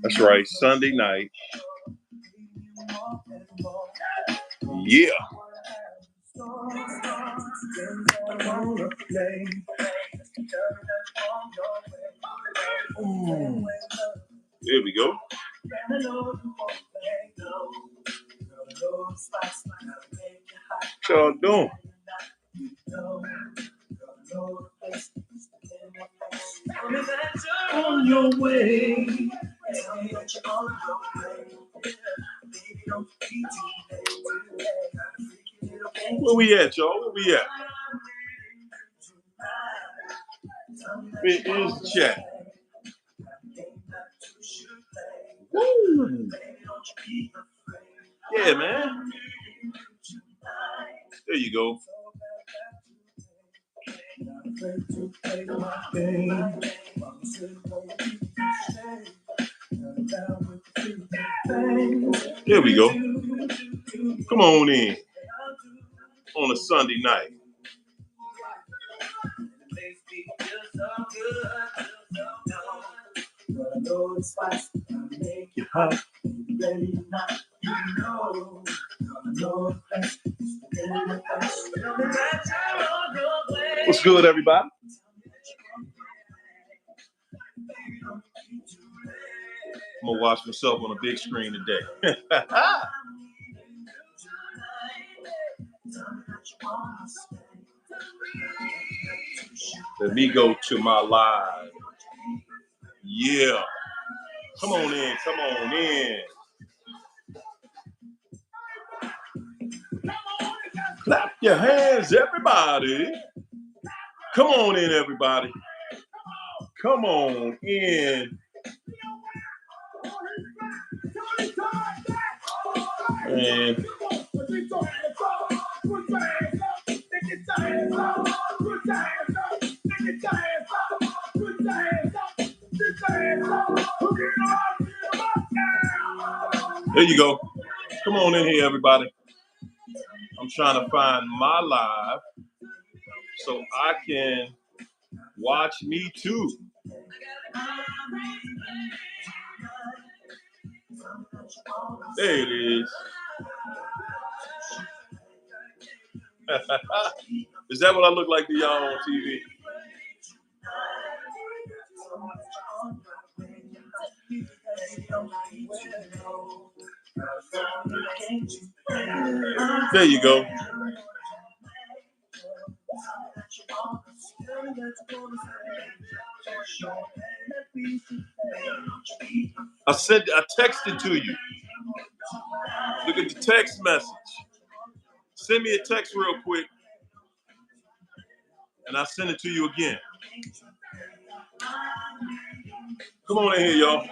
That's right, Sunday night. Yeah. Here we go. What y'all doing? On your way. Where we at, y'all? Where we at? Where is the chat? Woo. Yeah, man. There you go. Here we go. Come on in on a Sunday night. What's good, everybody? I'm gonna watch myself on a big screen today. Let me go to my live. Yeah. Come on in. Come on in. Clap your hands, everybody. Come on in, everybody. Come on in. And there you go. Come on in here, everybody. I'm trying to find my live so I can watch me too. There it is. Is that what I look like to y'all on TV? There you go. I texted to you. Look at the text message. Send me a text real quick, and I'll send it to you again. Come on in here, y'all.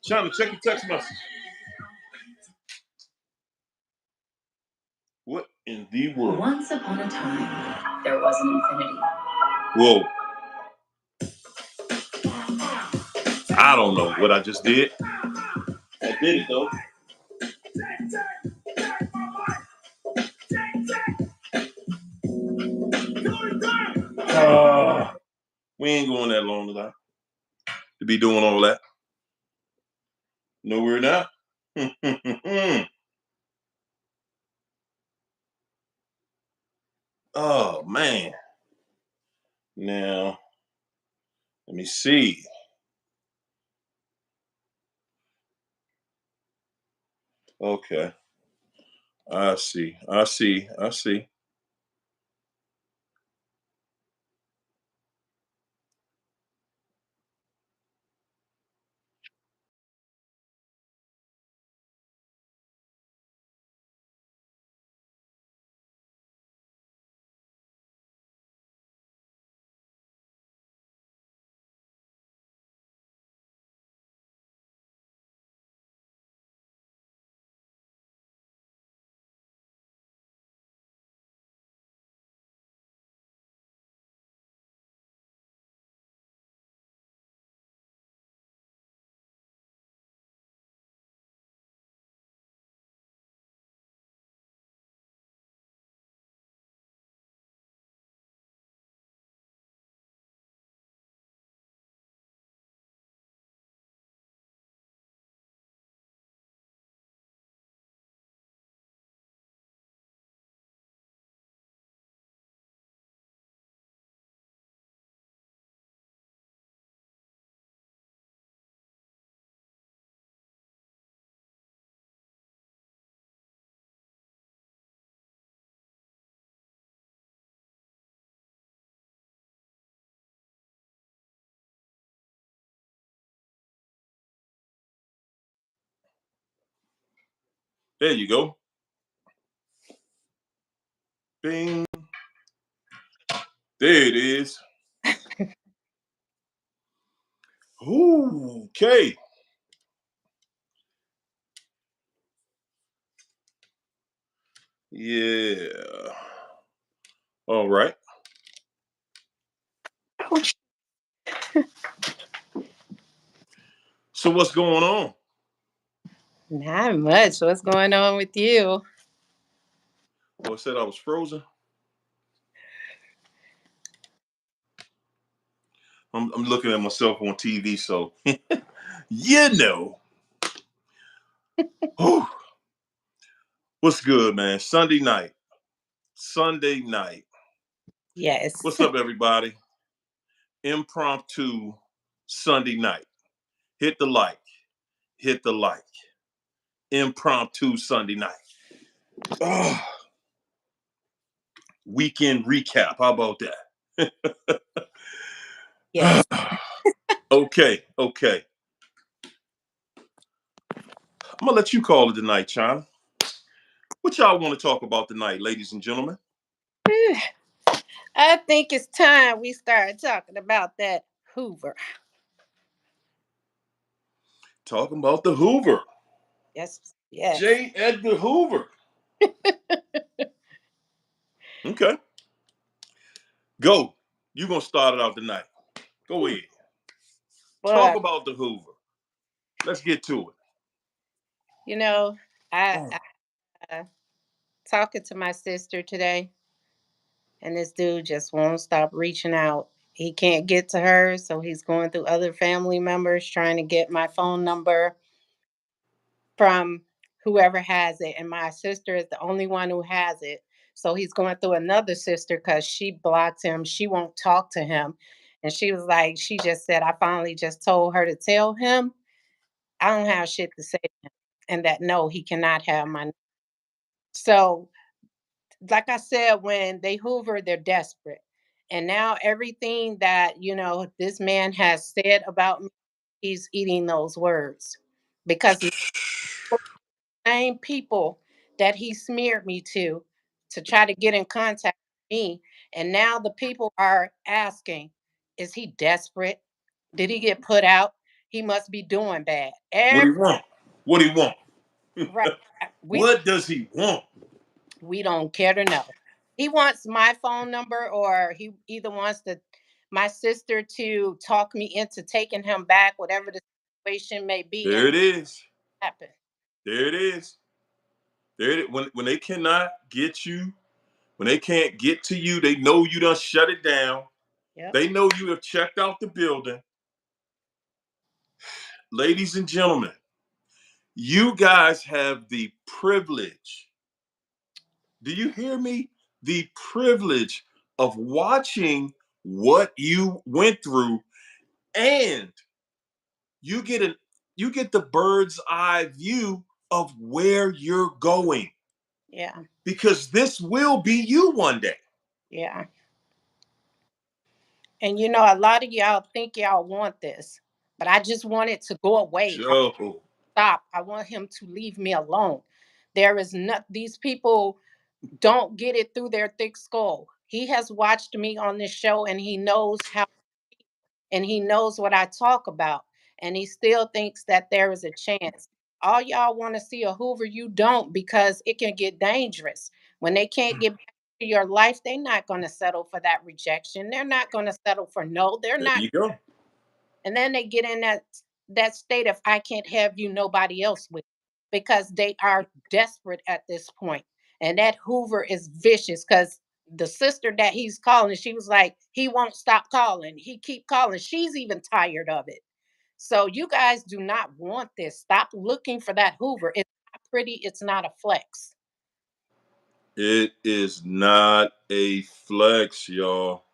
China, check your text message. What in the world? Once upon a time, there was an infinity. Whoa. I don't know what I just did. I did it, though. We ain't going that long tonight to be doing all that. No, we're not. Oh, man. Now, let me see. Okay. I see. There you go. Bing. There it is. Ooh, okay. Yeah. All right. So what's going on? Not much. What's going on with you? Oh, I said I was frozen. I'm looking at myself on TV, so you know. Whew. What's good, man? Sunday night. Sunday night. Yes. What's up, everybody? Impromptu Sunday night. Hit the like. Hit the like. Impromptu Sunday night. Oh, weekend recap. How about Yes. that? Okay, okay. I'm gonna let you call it tonight, China. What y'all want to talk about tonight, ladies and gentlemen? I think it's time we start talking about that Hoover. Talking about the Hoover. Yes. Yes. J. Edgar Hoover. Okay. Go. You gonna start it out tonight. Go ahead. Talk But about the Hoover. Let's get to it. you know, I, Oh. I talking to my sister today, and this dude just won't stop reaching out. He can't get to her, so he's going through other family members trying to get my phone number from whoever has it, and my sister is the only one who has it. So he's going through another sister because she blocked him. She won't talk to him. And she was like, she just said, I finally just told her to tell him I don't have shit to say to him. And that no, he cannot have my. So, like I said, when they hoover, they're desperate. And now everything that, this man has said about me, he's eating those words because same people that he smeared me to try to get in contact with me. And now the people are asking, is he desperate? Did he get put out? He must be doing bad. What do you want? What do you want? Right. We What does he want? we don't care to know. He wants my phone number, or he either wants my sister to talk me into taking him back, whatever the situation may be, There and it is. happen. There it is. There it is. When they cannot get you, when they can't get to you, they know you done shut it down. Yep. They know you have checked out the building. Ladies and gentlemen, you guys have the privilege. Do you hear me? The privilege of watching what you went through, and you get an you get the bird's eye view of where you're going, Yeah. because this will be you one day. Yeah. And a lot of y'all think y'all want this, but I just want it to go away. Joe. Stop. I want him to leave me alone. There is not, these people don't get it through their thick skull. He has watched me on this show and he knows how, and he knows what I talk about. And he still thinks that there is a chance. All y'all want to see a Hoover, you don't, because it can get dangerous. When they can't get back to your life, they're not going to settle for that rejection. They're not going to settle for no. They're There not. you go. And then they get in that state of I can't have you, nobody else with, because they are desperate at this point. And that Hoover is vicious because the sister that he's calling, she was like, he won't stop calling. He keep calling. She's even tired of it. So you guys do not want this. Stop looking for that Hoover. It's not pretty. It's not a flex. It is not a flex, y'all.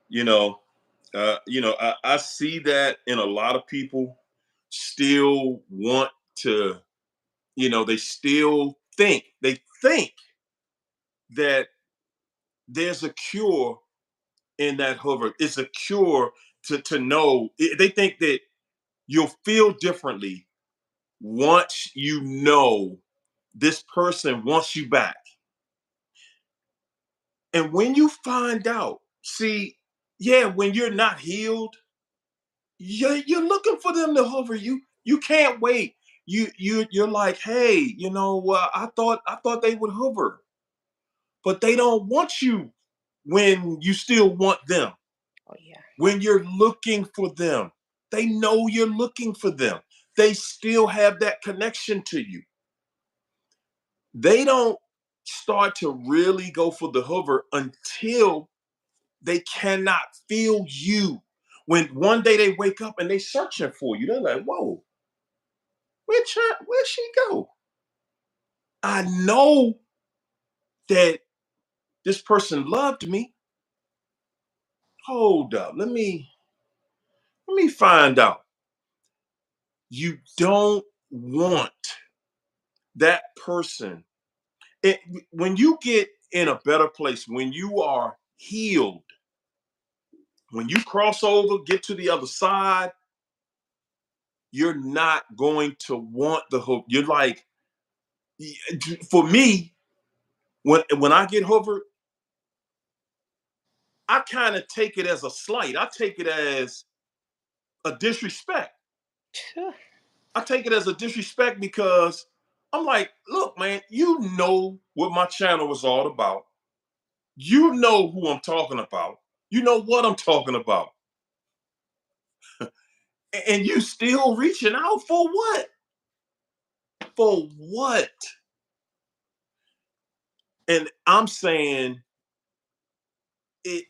You know, I see that in a lot of people still want to, they still think that there's a cure in that hover. It's a cure to know. They think that you'll feel differently once you know. this person wants you back. And when you find out, see, yeah, when you're not healed, you're looking for them to hover you. You can't wait. You're like, hey, I thought they would hover, but they don't want you when you still want them. Oh yeah. When you're looking for them, they know you're looking for them. They still have that connection to you. They don't start to really go for the hover until they cannot feel you. When one day they wake up and they searching for you, they're like, whoa, where'd she go? I know that this person loved me. Hold up, let me find out. You don't want that person. It, when you get in a better place, when you are healed, when you cross over, get to the other side, you're not going to want the hook. You're like, for me, when I get hovered, I kind of take it as a slight. I take it as a disrespect. Phew. I take it as a disrespect because I'm like, look, man, you know what my channel is all about. You know who I'm talking about. You know what I'm talking about. And you still reaching out for what? For what? And I'm saying it,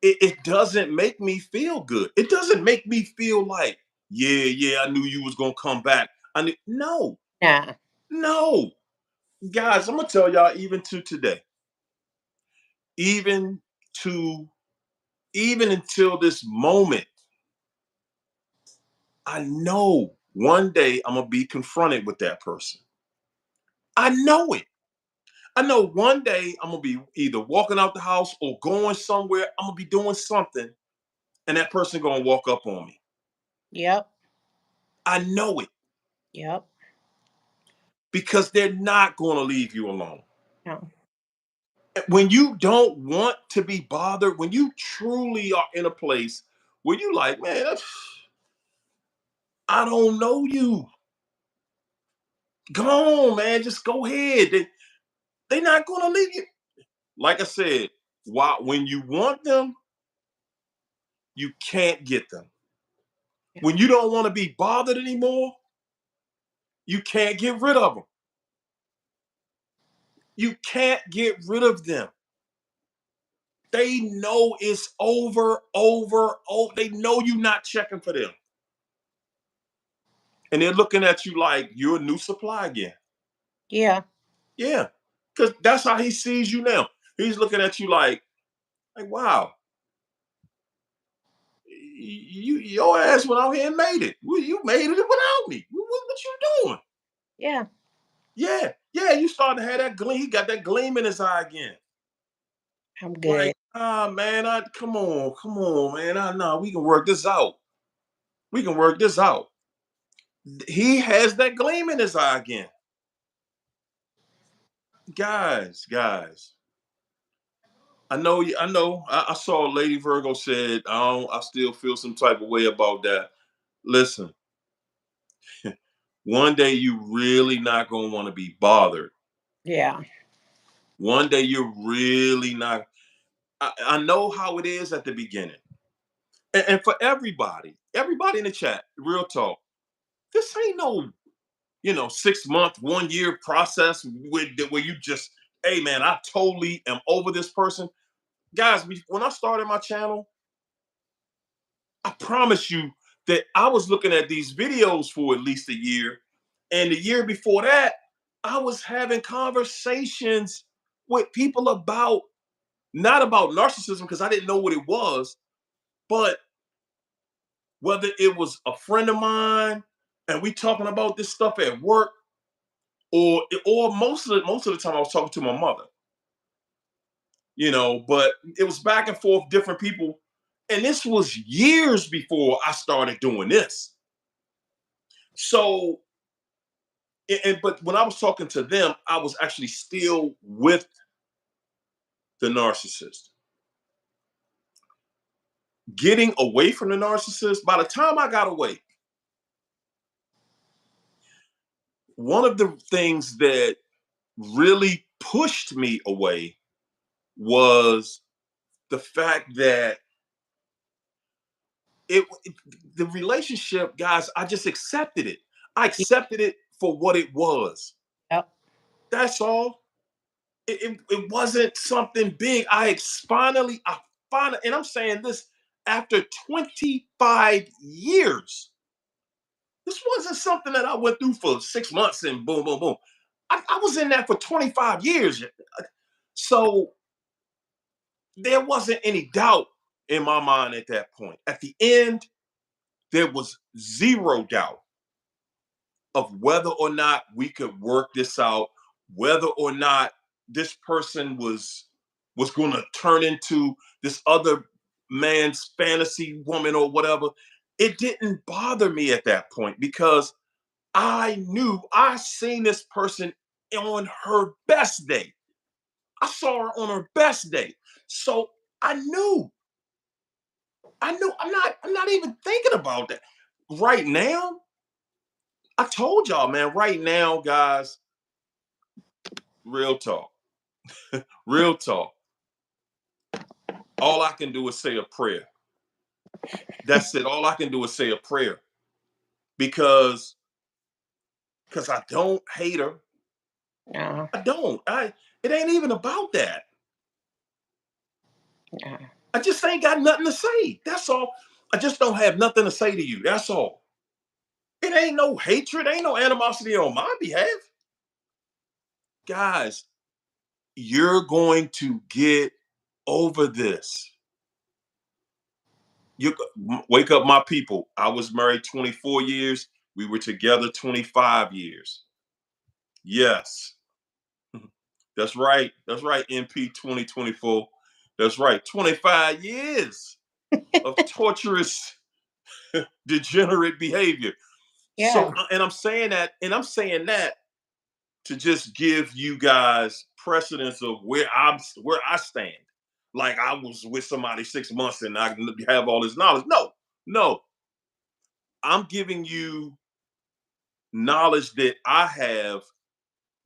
it doesn't make me feel good. It doesn't make me feel like, yeah, I knew you was gonna come back. I knew no, Nah. no. Guys, I'm gonna tell y'all even to today, even to even until this moment, I know one day I'm gonna be confronted with that person. I know it. I know one day I'm gonna be either walking out the house or going somewhere. I'm gonna be doing something, and that person gonna walk up on me. Yep. I know it Yep. because they're not gonna leave you alone. No. When you don't want to be bothered, when you truly are in a place where you like, man, I don't know you. Go on, man. Just go ahead. They're not gonna leave you. Like I said, when you want them, you can't get them. Yeah. When you don't want to be bothered anymore, you can't get rid of them. You can't get rid of them. They know it's over. They know you're not checking for them. And they're looking at you like you're a new supply again. Yeah. Yeah. Because that's how he sees you now. He's looking at you like, wow, your ass went out here and made it. Well, you made it without me. What you doing? Yeah. Yeah, you starting to have that gleam. He got that gleam in his eye again. I'm good. Like, man, come on, man. No, we can work this out. We can work this out. He has that gleam in his eye again. Guys. I saw Lady Virgo said, I still feel some type of way about that. Listen, one day you really not gonna want to be bothered. Yeah. One day you're really not. I know how it is at the beginning. And for everybody in the chat, real talk, this ain't no 6 month, 1 year process where you just, hey man, I totally am over this person. Guys, when I started my channel, I promise you that I was looking at these videos for at least a year. And the year before that, I was having conversations with people about, not about narcissism, because I didn't know what it was, but whether it was a friend of mine and we talking about this stuff at work, or most of the time I was talking to my mother, but it was back and forth, different people. And this was years before I started doing this. So But when I was talking to them, I was actually still with the narcissist. Getting away from the narcissist, by the time I got away, one of the things that really pushed me away was the fact that it the relationship, guys, I just accepted it. I accepted it for what it was. Yep. That's all. It wasn't something big. I finally, and I'm saying this after 25 years. This wasn't something that I went through for 6 months and boom, boom, boom. I was in that for 25 years. So there wasn't any doubt in my mind at that point. At the end, there was zero doubt of whether or not we could work this out, whether or not this person was going to turn into this other man's fantasy woman or whatever. It didn't bother me at that point because I knew I seen this person on her best day. I saw her on her best day. So I knew. I'm not even thinking about that. Right now, I told y'all, man, right now, guys, real talk. Real talk. All I can do is say a prayer. That's it. All I can do is say a prayer because I don't hate her. No. I don't. It ain't even about that. No. I just ain't got nothing to say. That's all. I just don't have nothing to say to you. That's all. It ain't no hatred, ain't no animosity on my behalf. Guys, you're going to get over this. You wake up, my people. I was married 24 years. We were together 25 years. Yes. That's right. That's right. MP 2024. That's right. 25 years of torturous, degenerate behavior. So, Yeah. and I'm saying that to just give you guys precedence of where I stand. Like I was with somebody 6 months and I have all this knowledge. No, no. I'm giving you knowledge that I have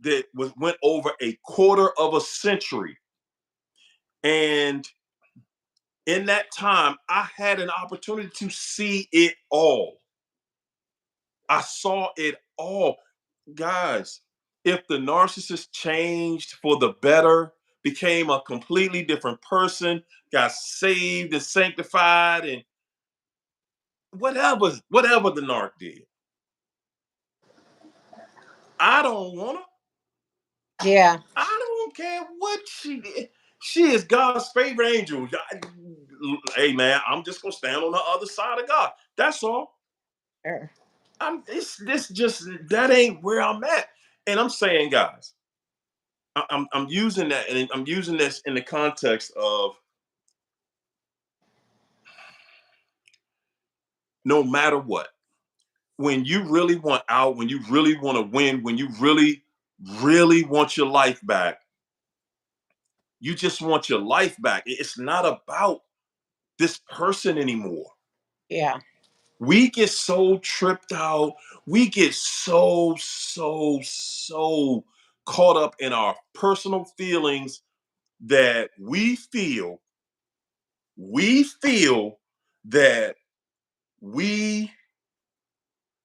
that went over a quarter of a century. And in that time, I had an opportunity to see it all. I saw it all. Guys, if the narcissist changed for the better, became a completely different person, got saved and sanctified, and whatever the narc did, I don't want to. Yeah. I don't care what she did. She is God's favorite angel. Hey man, I'm just gonna stand on the other side of God. That's all. Sure. I'm this just that ain't where I'm at. And I'm saying, guys, I'm using that, and I'm using this in the context of no matter what. When you really want out, when you really want to win, when you really, really want your life back, you just want your life back. It's not about this person anymore. Yeah. We get so tripped out. We get so caught up in our personal feelings that we feel that we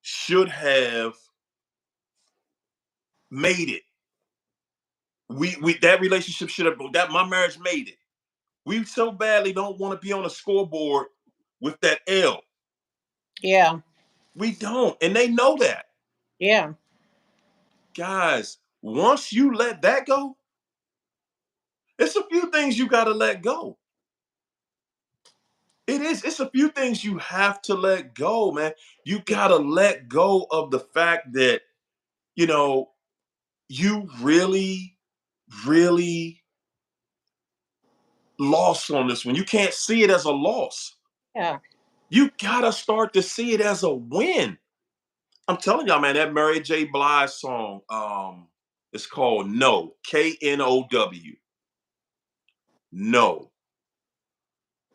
should have made it. We that relationship should have that my marriage made it. We so badly don't want to be on a scoreboard with that L. Yeah. We don't, and they know that. Yeah. Guys, once you let that go, it's a few things you got to let go. It's a few things you have to let go, man. You got to let go of the fact that, you know, you really, really lost on this one. You can't see it as a loss. Yeah. You got to start to see it as a win. I'm telling y'all, man, that Mary J. Blige song, it's called No, Know. No.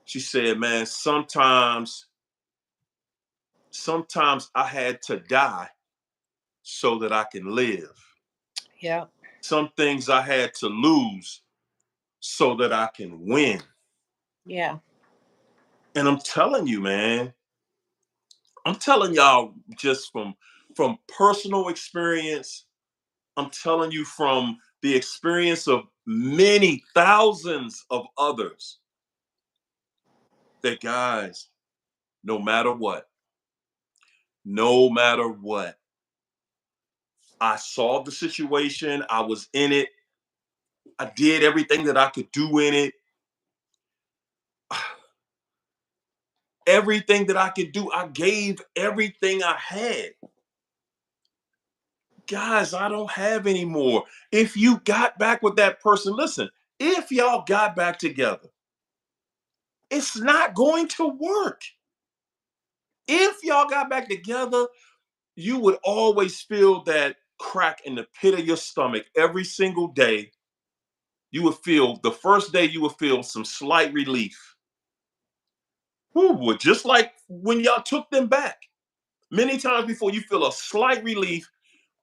She said, man, sometimes I had to die so that I can live. Yeah. Some things I had to lose so that I can win. Yeah. And I'm telling you, man, I'm telling y'all just from personal experience, I'm telling you from the experience of many thousands of others that guys, no matter what, no matter what, I solved the situation, I was in it, I did everything that I could do in it. Everything that I could do, I gave everything I had. Guys, I don't have any more. If you got back with that person, listen, if y'all got back together, it's not going to work. If y'all got back together, you would always feel that crack in the pit of your stomach every single day. You would feel the first day, you would feel some slight relief. Woo, just like when y'all took them back. Many times before, you feel a slight relief,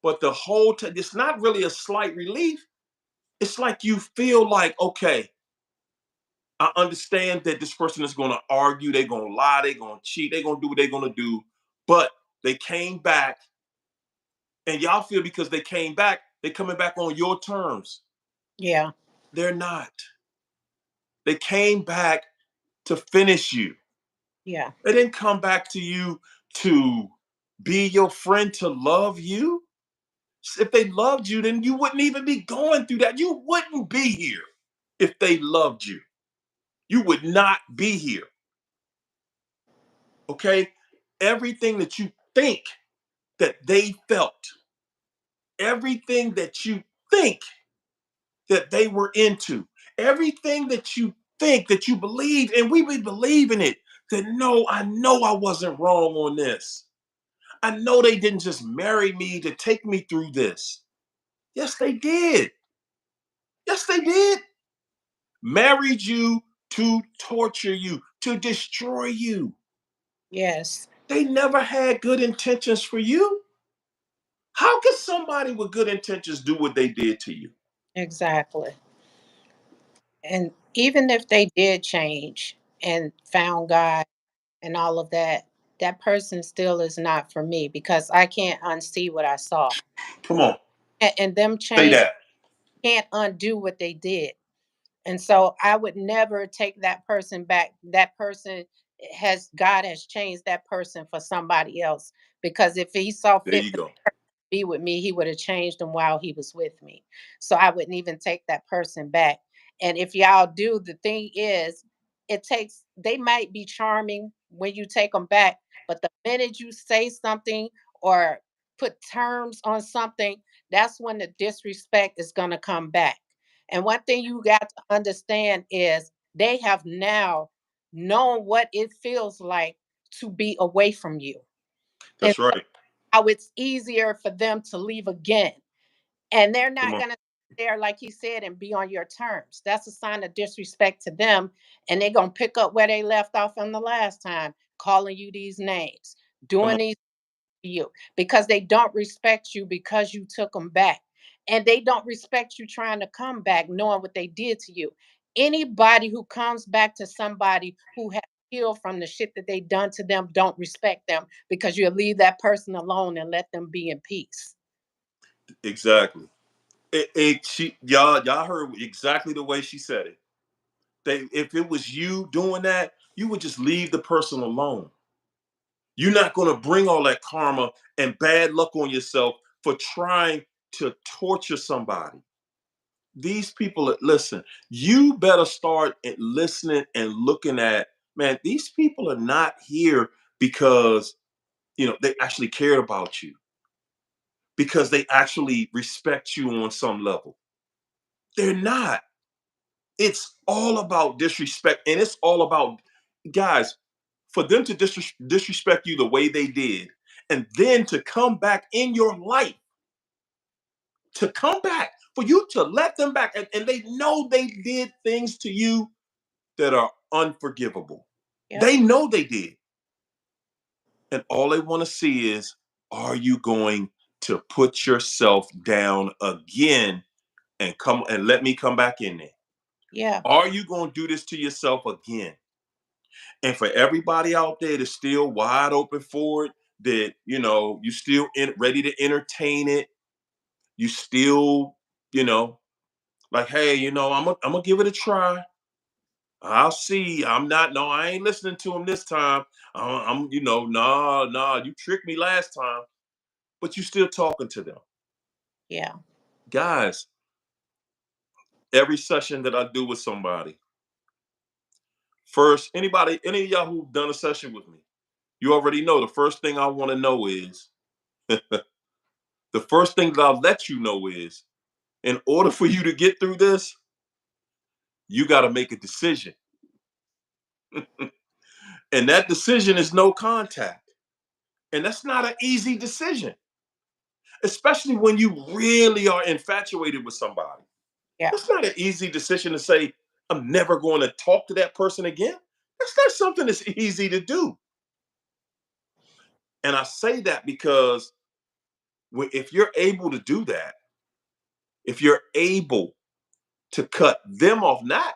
but the whole time, it's not really a slight relief. It's like you feel like, okay, I understand that this person is going to argue, they're going to lie, they're going to cheat, they're going to do what they're going to do, but they came back, and y'all feel because they came back, they're coming back on your terms. Yeah. They're not. They came back to finish you. Yeah. They didn't come back to you to be your friend, to love you. If they loved you, then you wouldn't even be going through that. You wouldn't be here if they loved you. You would not be here. Okay? Everything that you think that they felt, everything that you think that they were into, everything that you think that you believe, and we would believe in it, that no, I know I wasn't wrong on this. I know they didn't just marry me to take me through this. Yes, they did. Yes, they did. Married you to torture you, to destroy you. Yes. They never had good intentions for you. How could somebody with good intentions do what they did to you? Exactly. And even if they did change and found God and all of that, that person still is not for me because I can't unsee what I saw. Come on, And them say change that. can't undo what they did. And so I would never take that person back. That person has God has changed that person for somebody else because if he saw There fit you go. be with me, he would have changed him while he was with me. So I wouldn't even take that person back. And if y'all do, the thing is, they might be charming when you take them back, but the minute you say something or put terms on something, that's when the disrespect is going to come back. And one thing you got to understand is they have now known what it feels like to be away from you. And That's right. how it's easier for them to leave again. And they're Come not on. going to there, like he said, and be on your terms. That's a sign of disrespect to them. And they're going to pick up where they left off on the last time, calling you these names, Come doing on. these to you because they don't respect you because you took them back. And they don't respect you trying to come back, knowing what they did to you. Anybody who comes back to somebody who has healed from the shit that they done to them don't respect them because you leave that person alone and let them be in peace. Exactly. Y'all heard exactly the way she said it. If it was you doing that, you would just leave the person alone. You're not going to bring all that karma and bad luck on yourself for trying to torture somebody. These people, listen, you better start listening and looking at, man, these people are not here because, they actually cared about you, because they actually respect you on some level. They're not. It's all about disrespect. And it's all about, guys, for them to disrespect you the way they did And then to come back in your life, to come back, for you to let them back. And they know they did things to you that are unforgivable. Yep. They know they did. And all they want to see is, are you going to put yourself down again and come and let me come back in there? Yeah. Are you going to do this to yourself again? And for everybody out there that's still wide open for it, that you still ready to entertain it, you still, like, hey, I'm gonna give it a try. I'll see. I'm not. No, I ain't listening to him this time. Nah. You tricked me last time, but you still talking to them, Yeah. guys. Every session that I do with somebody, first, any of y'all who've done a session with me, you already know the first thing I want to know is the first thing that I'll let you know is, in order for you to get through this, you got to make a decision, and that decision is no contact, and that's not an easy decision, especially when you really are infatuated with somebody. Yeah. It's not an easy decision to say, I'm never going to talk to that person again. That's not something that's easy to do. And I say that because if you're able to do that, if you're able to cut them off, not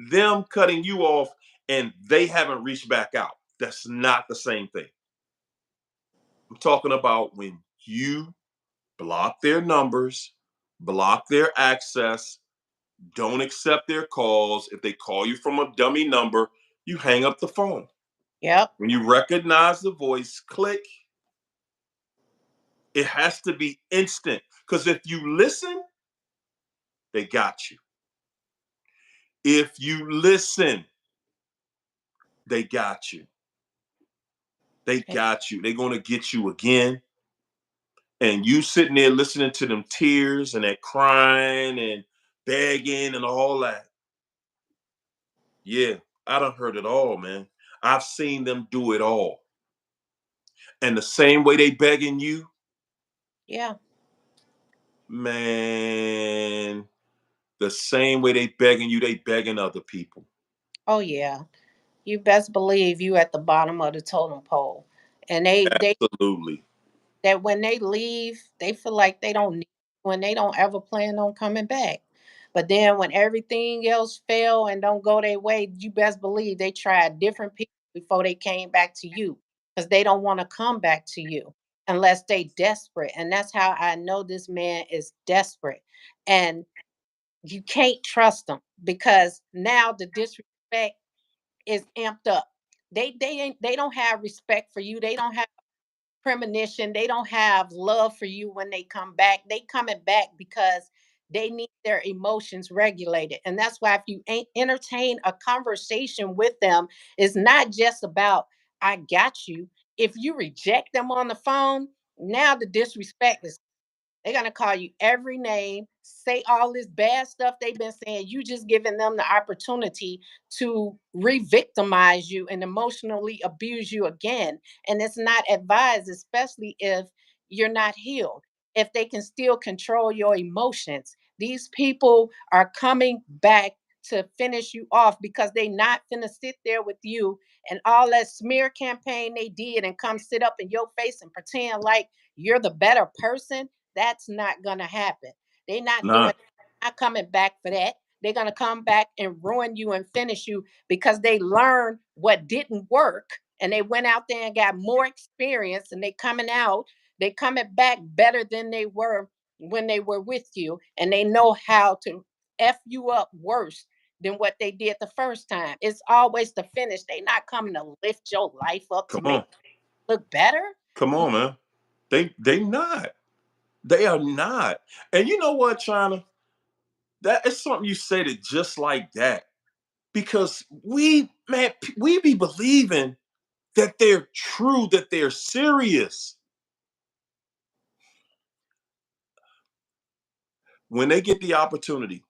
them cutting you off and they haven't reached back out, that's not the same thing. I'm talking about when you block their numbers, block their access, don't accept their calls. If they call you from a dummy number, you hang up the phone. Yep. When you recognize the voice, click. It has to be instant. Because if you listen, they got you. If you listen, they got you. They got you. They're going to get you again. And you sitting there listening to them tears and that crying and begging and all that. Yeah, I done heard it all, man. I've seen them do it all. And the same way they begging you, Yeah. man, the same way they begging you, they begging other people. Oh yeah. You best believe you at the bottom of the totem pole. And they Absolutely. that when they leave, they feel like they don't need when they don't ever plan on coming back. But then when everything else fail and don't go their way, you best believe they tried different people before they came back to you because they don't want to come back to you unless they desperate. And that's how I know this man is desperate. And you can't trust them because now the disrespect is amped up. They don't have respect for you. They don't have premonition. They don't have love for you when they come back. They coming back because they need their emotions regulated. And that's why if you ain't entertain a conversation with them, it's not just about I got you. If you reject them on the phone, now the disrespect is they're gonna call you every name, say all this bad stuff they've been saying. You just giving them the opportunity to re-victimize you and emotionally abuse you again. And it's not advised, especially if you're not healed. If they can still control your emotions, these people are coming back to finish you off because they not gonna sit there with you and all that smear campaign they did and come sit up in your face and pretend like you're the better person. That's not gonna happen. They're not doing Nah, not coming back for that. They're gonna come back and ruin you and finish you because they learned what didn't work and they went out there and got more experience and they coming back better than they were when they were with you and they know how to F you up worse than what they did the first time. It's always the finish. They not coming to lift your life up come to make on. it look better. Come on, man. They not. They are not. And you know what, China? That is something you said it just like that. Because we be believing that they're true, that they're serious. When they get the opportunity,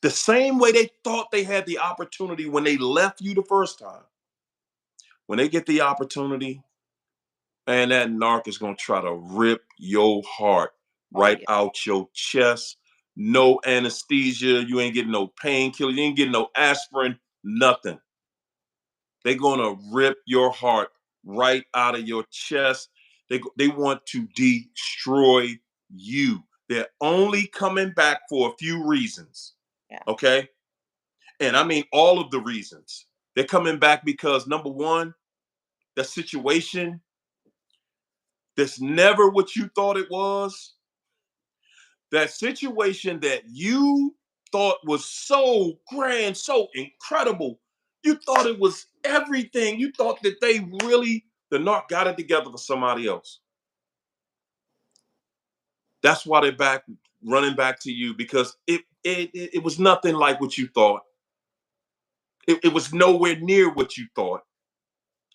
the same way they thought they had the opportunity when they left you the first time, when they get the opportunity, And that narc is going to try to rip your heart Oh right yeah. out your chest. No anesthesia. You ain't getting no painkiller. You ain't getting no aspirin. Nothing. They're going to rip your heart right out of your chest. They want to destroy you. They're only coming back for a few reasons. Yeah. Okay. And I mean, all of the reasons. They're coming back because number one, the situation that's never what you thought it was. That situation that you thought was so grand, so incredible. You thought it was everything. You thought that they really, the narc got it together for somebody else. That's why they're back, running back to you because it was nothing like what you thought. It was nowhere near what you thought.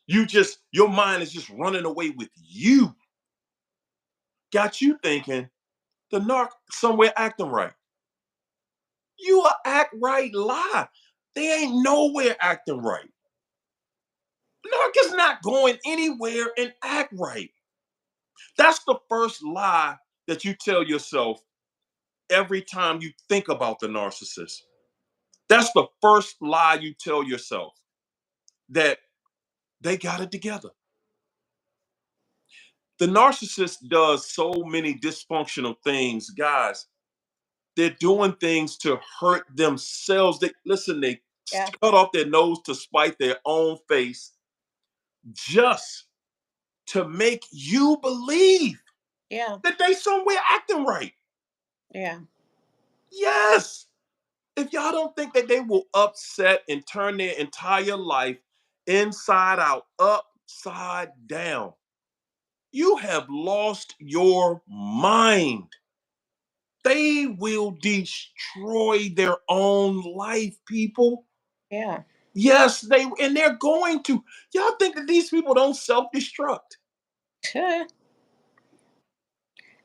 Your mind is just running away with you. Got you thinking the narc somewhere acting right. You a act right lie. They ain't nowhere acting right. Narc is not going anywhere and act right. That's the first lie that you tell yourself every time you think about the narcissist. That's the first lie you tell yourself, that they got it together. The narcissist does so many dysfunctional things, guys. They're doing things to hurt themselves. They Yeah. cut off their nose to spite their own face just to make you believe Yeah. that they somewhere acting right. Yeah. Yes. If y'all don't think that they will upset and turn their entire life inside out, upside down, you have lost your mind. They will destroy their own life, people. Yeah. Yes, and they're going to. Y'all think that these people don't self-destruct?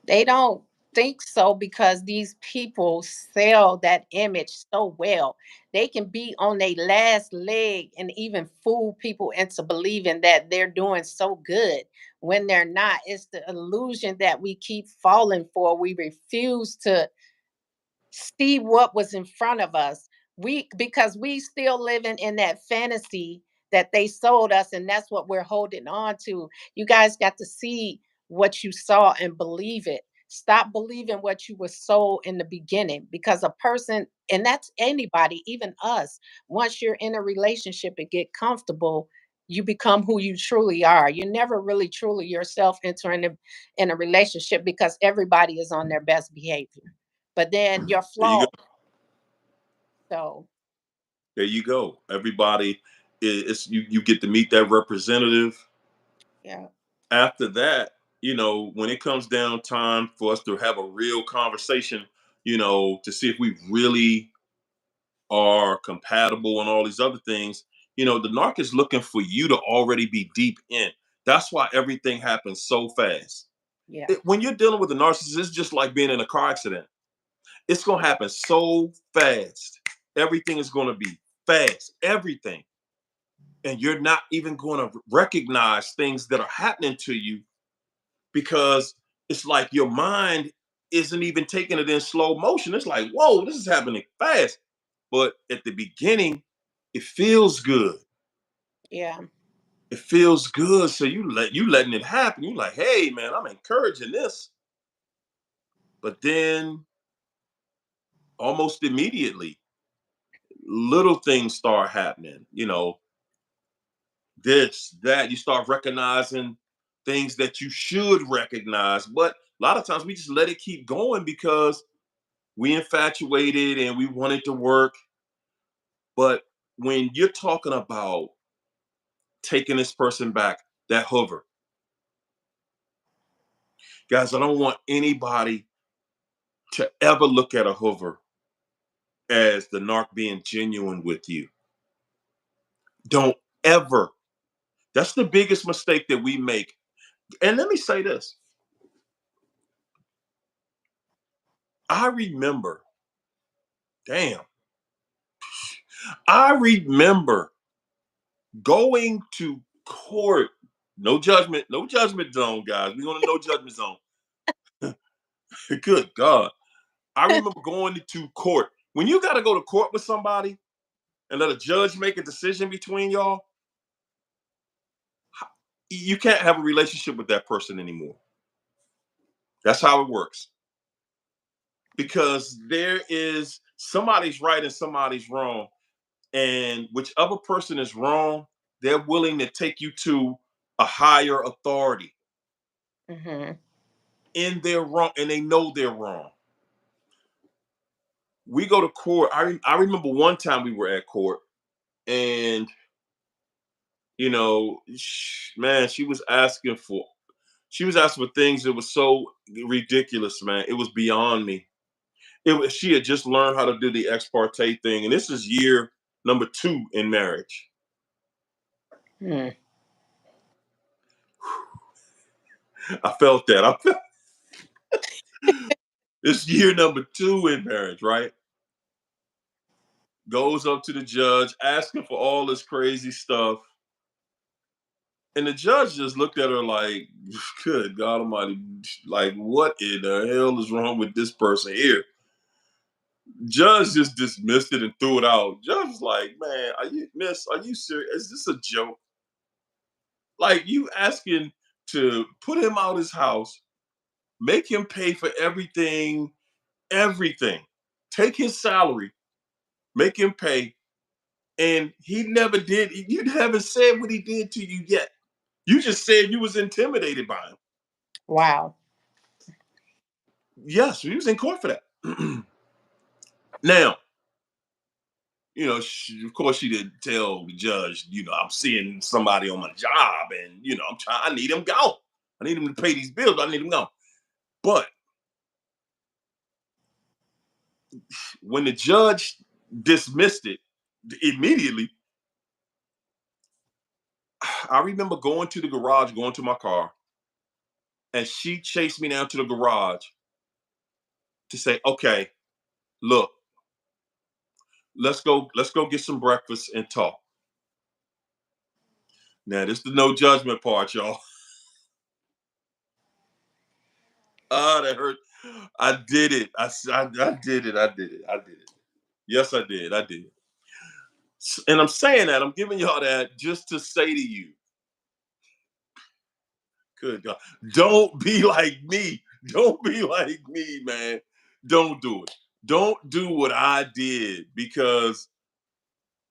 They don't think so because these people sell that image so well. They can be on their last leg and even fool people into believing that they're doing so good when they're not. It's the illusion that we keep falling for. We refuse to see what was in front of us. We Because we still living in that fantasy that they sold us, and that's what we're holding on to. You guys got to see what you saw and believe it. Stop believing what you were sold in the beginning, because a person, and that's anybody, even us, once you're in a relationship and get comfortable, you become who you truly are. You're never really truly yourself entering in a relationship, because everybody is on their best behavior, but then you're There you go. flawed. So There you go. Everybody, you get to meet that representative. yeah. After that, when it comes down time for us to have a real conversation, to see if we really are compatible and all these other things, the narc is looking for you to already be deep in. That's why everything happens so fast. Yeah. When you're dealing with a narcissist, it's just like being in a car accident. It's going to happen so fast. Everything is going to be fast. Everything. And you're not even going to recognize things that are happening to you, because it's like your mind isn't even taking it in slow motion. It's like, whoa, this is happening fast. But at the beginning, it feels good. Yeah. It feels good. So you letting it happen. You're like, hey man, I'm encouraging this. But then almost immediately, little things start happening. This, that, you start recognizing things that you should recognize. But a lot of times we just let it keep going because we infatuated and we want it to work. But when you're talking about taking this person back, that hoover, guys, I don't want anybody to ever look at a hoover as the narc being genuine with you. Don't ever. That's the biggest mistake that we make. And let me say this. I remember, damn, I remember going to court No judgment, no judgment zone, guys. We're on a no judgment zone. Good God. I remember going to court. When you got to go to court with somebody and let a judge make a decision between y'all, you can't have a relationship with that person anymore. That's how it works. Because there is somebody's right and somebody's wrong. And whichever person is wrong, they're willing to take you to a higher authority Hmm. in their wrong, and they know they're wrong. We go to court. I remember one time we were at court, and man, she was asking for things that was so ridiculous, man. It was beyond me. She had just learned how to do the ex parte thing, and this is year number 2 in marriage. Mm. I felt that. I felt this year number 2 in marriage, right? Goes up to the judge, asking for all this crazy stuff. And the judge just looked at her like, good God Almighty, like, what in the hell is wrong with this person here? Judge just dismissed it and threw it out. Judge was like, man, are you serious? Is this a joke? Like, you asking to put him out his house, make him pay for everything, everything, take his salary, make him pay, and he never did. You haven't said what he did to you yet. You just said you was intimidated by him. Wow. Yes, he was in court for that. Now, of course, she didn't tell the judge, I'm seeing somebody on my job, and I need him gone. I need him to pay these bills. I need him gone. But when the judge dismissed it immediately, I remember going to the garage, going to my car, and she chased me down to the garage to say, "Okay, look, let's go get some breakfast and talk." Now, this is the no judgment part, y'all. Ah, that hurt. I did it. I did it. I did it. I did it. Yes, I did. I did. And I'm saying that, I'm giving y'all that just to say to you, good God, don't be like me. Don't be like me, man. Don't do it. Don't do what I did, because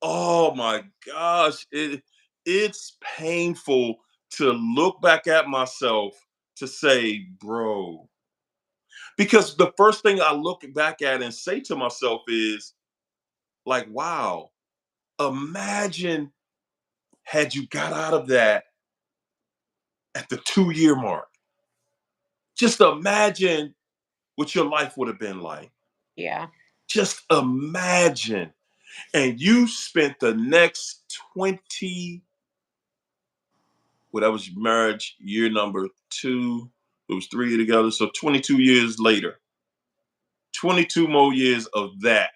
oh my gosh, it's painful to look back at myself to say, bro, because the first thing I look back at and say to myself is like, wow, imagine had you got out of that at the 2-year mark. Just imagine what your life would have been like. Yeah. Just imagine. And you spent the next 20, well, that was marriage year number 2. It was 3 together. So 22 years later, 22 more years of that,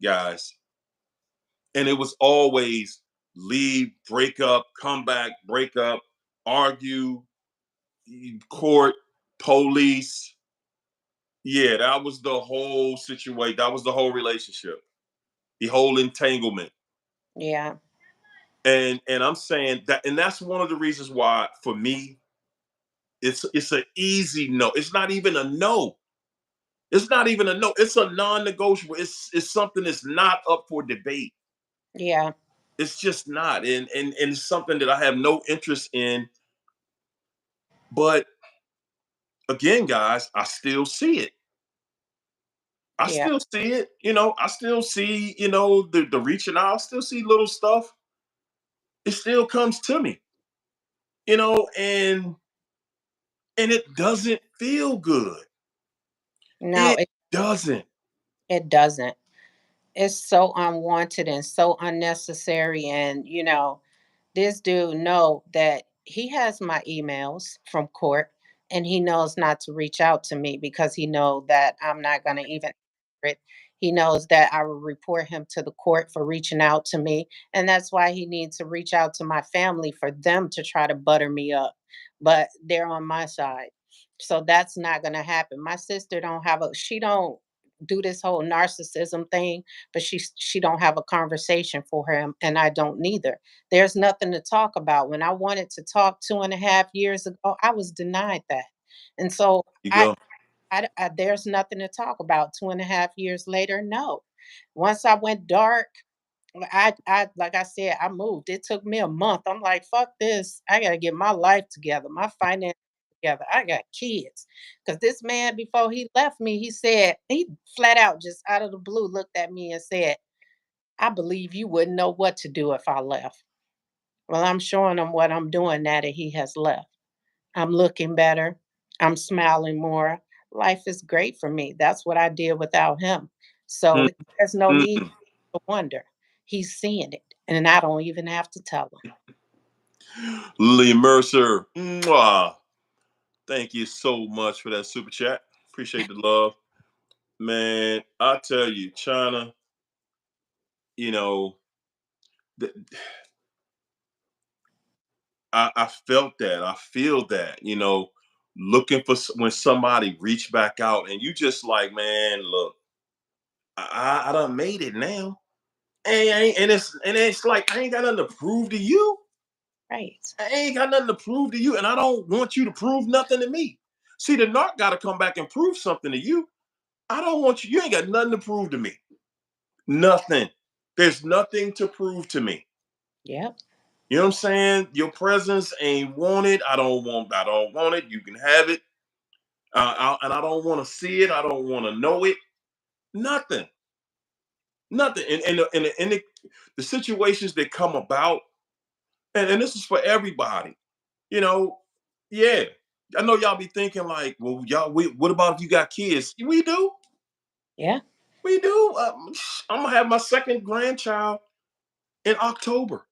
guys. And it was always leave, break up, come back, break up, argue, court, police. Yeah, that was the whole situation. That was the whole relationship, the whole entanglement. Yeah. And I'm saying that, and that's one of the reasons why, for me, it's an easy no. It's not even a no. It's not even a no. It's a non-negotiable. It's something that's not up for debate. Yeah. It's just not, and it's something that I have no interest in. But again, guys, I still see it. I Yeah. still see it. I still see, the reaching out. I still see little stuff. It still comes to me, and it doesn't feel good. No, It it doesn't. it doesn't. It's so unwanted and so unnecessary. And this dude know that he has my emails from court, and he knows not to reach out to me because he know that I'm not going to even answer it. He knows that I will report him to the court for reaching out to me. And that's why he needs to reach out to my family for them to try to butter me up. But they're on my side. So that's not going to happen. My sister don't have a she don't do this whole narcissism thing, but she don't have a conversation for him, and I don't neither. There's nothing to talk about. When I wanted to talk 2.5 years ago, I was denied that. And so You I go. there's nothing to talk about 2.5 years later. No. Once I went dark, I like I said, I moved. It took me a month. I'm like, fuck this. I gotta get my life together, my finances together. I got kids. Cause this man, before he left me, he said, he flat out just out of the blue looked at me and said, I believe you wouldn't know what to do if I left. Well, I'm showing him what I'm doing now that he has left. I'm looking better. I'm smiling more. Life is great for me. That's what I did without him. So there's no need Mm-mm. to wonder. He's seeing it, and I don't even have to tell him. Lee Mercer. Mwah. Thank you so much for that super chat. Appreciate the love. Man, I tell you, China, you know, th- I felt that. I feel that, looking for when somebody reach back out and you just like, man, look, I done made it now. And it's like I ain't got nothing to prove to you. Right. I ain't got nothing to prove to you, and I don't want you to prove nothing to me. See, the narc got to come back and prove something to you. I don't want you. You ain't got nothing to prove to me. Nothing. There's nothing to prove to me. Yep. You know what I'm saying? Your presence ain't wanted. I don't want. I don't want it. You can have it, and I don't want to see it. I don't want to know it. Nothing. Nothing. And the situations that come about, and this is for everybody. You know, yeah. I know y'all be thinking like, well, what about if you got kids? We do. Yeah. We do. I'm gonna have my second grandchild in October.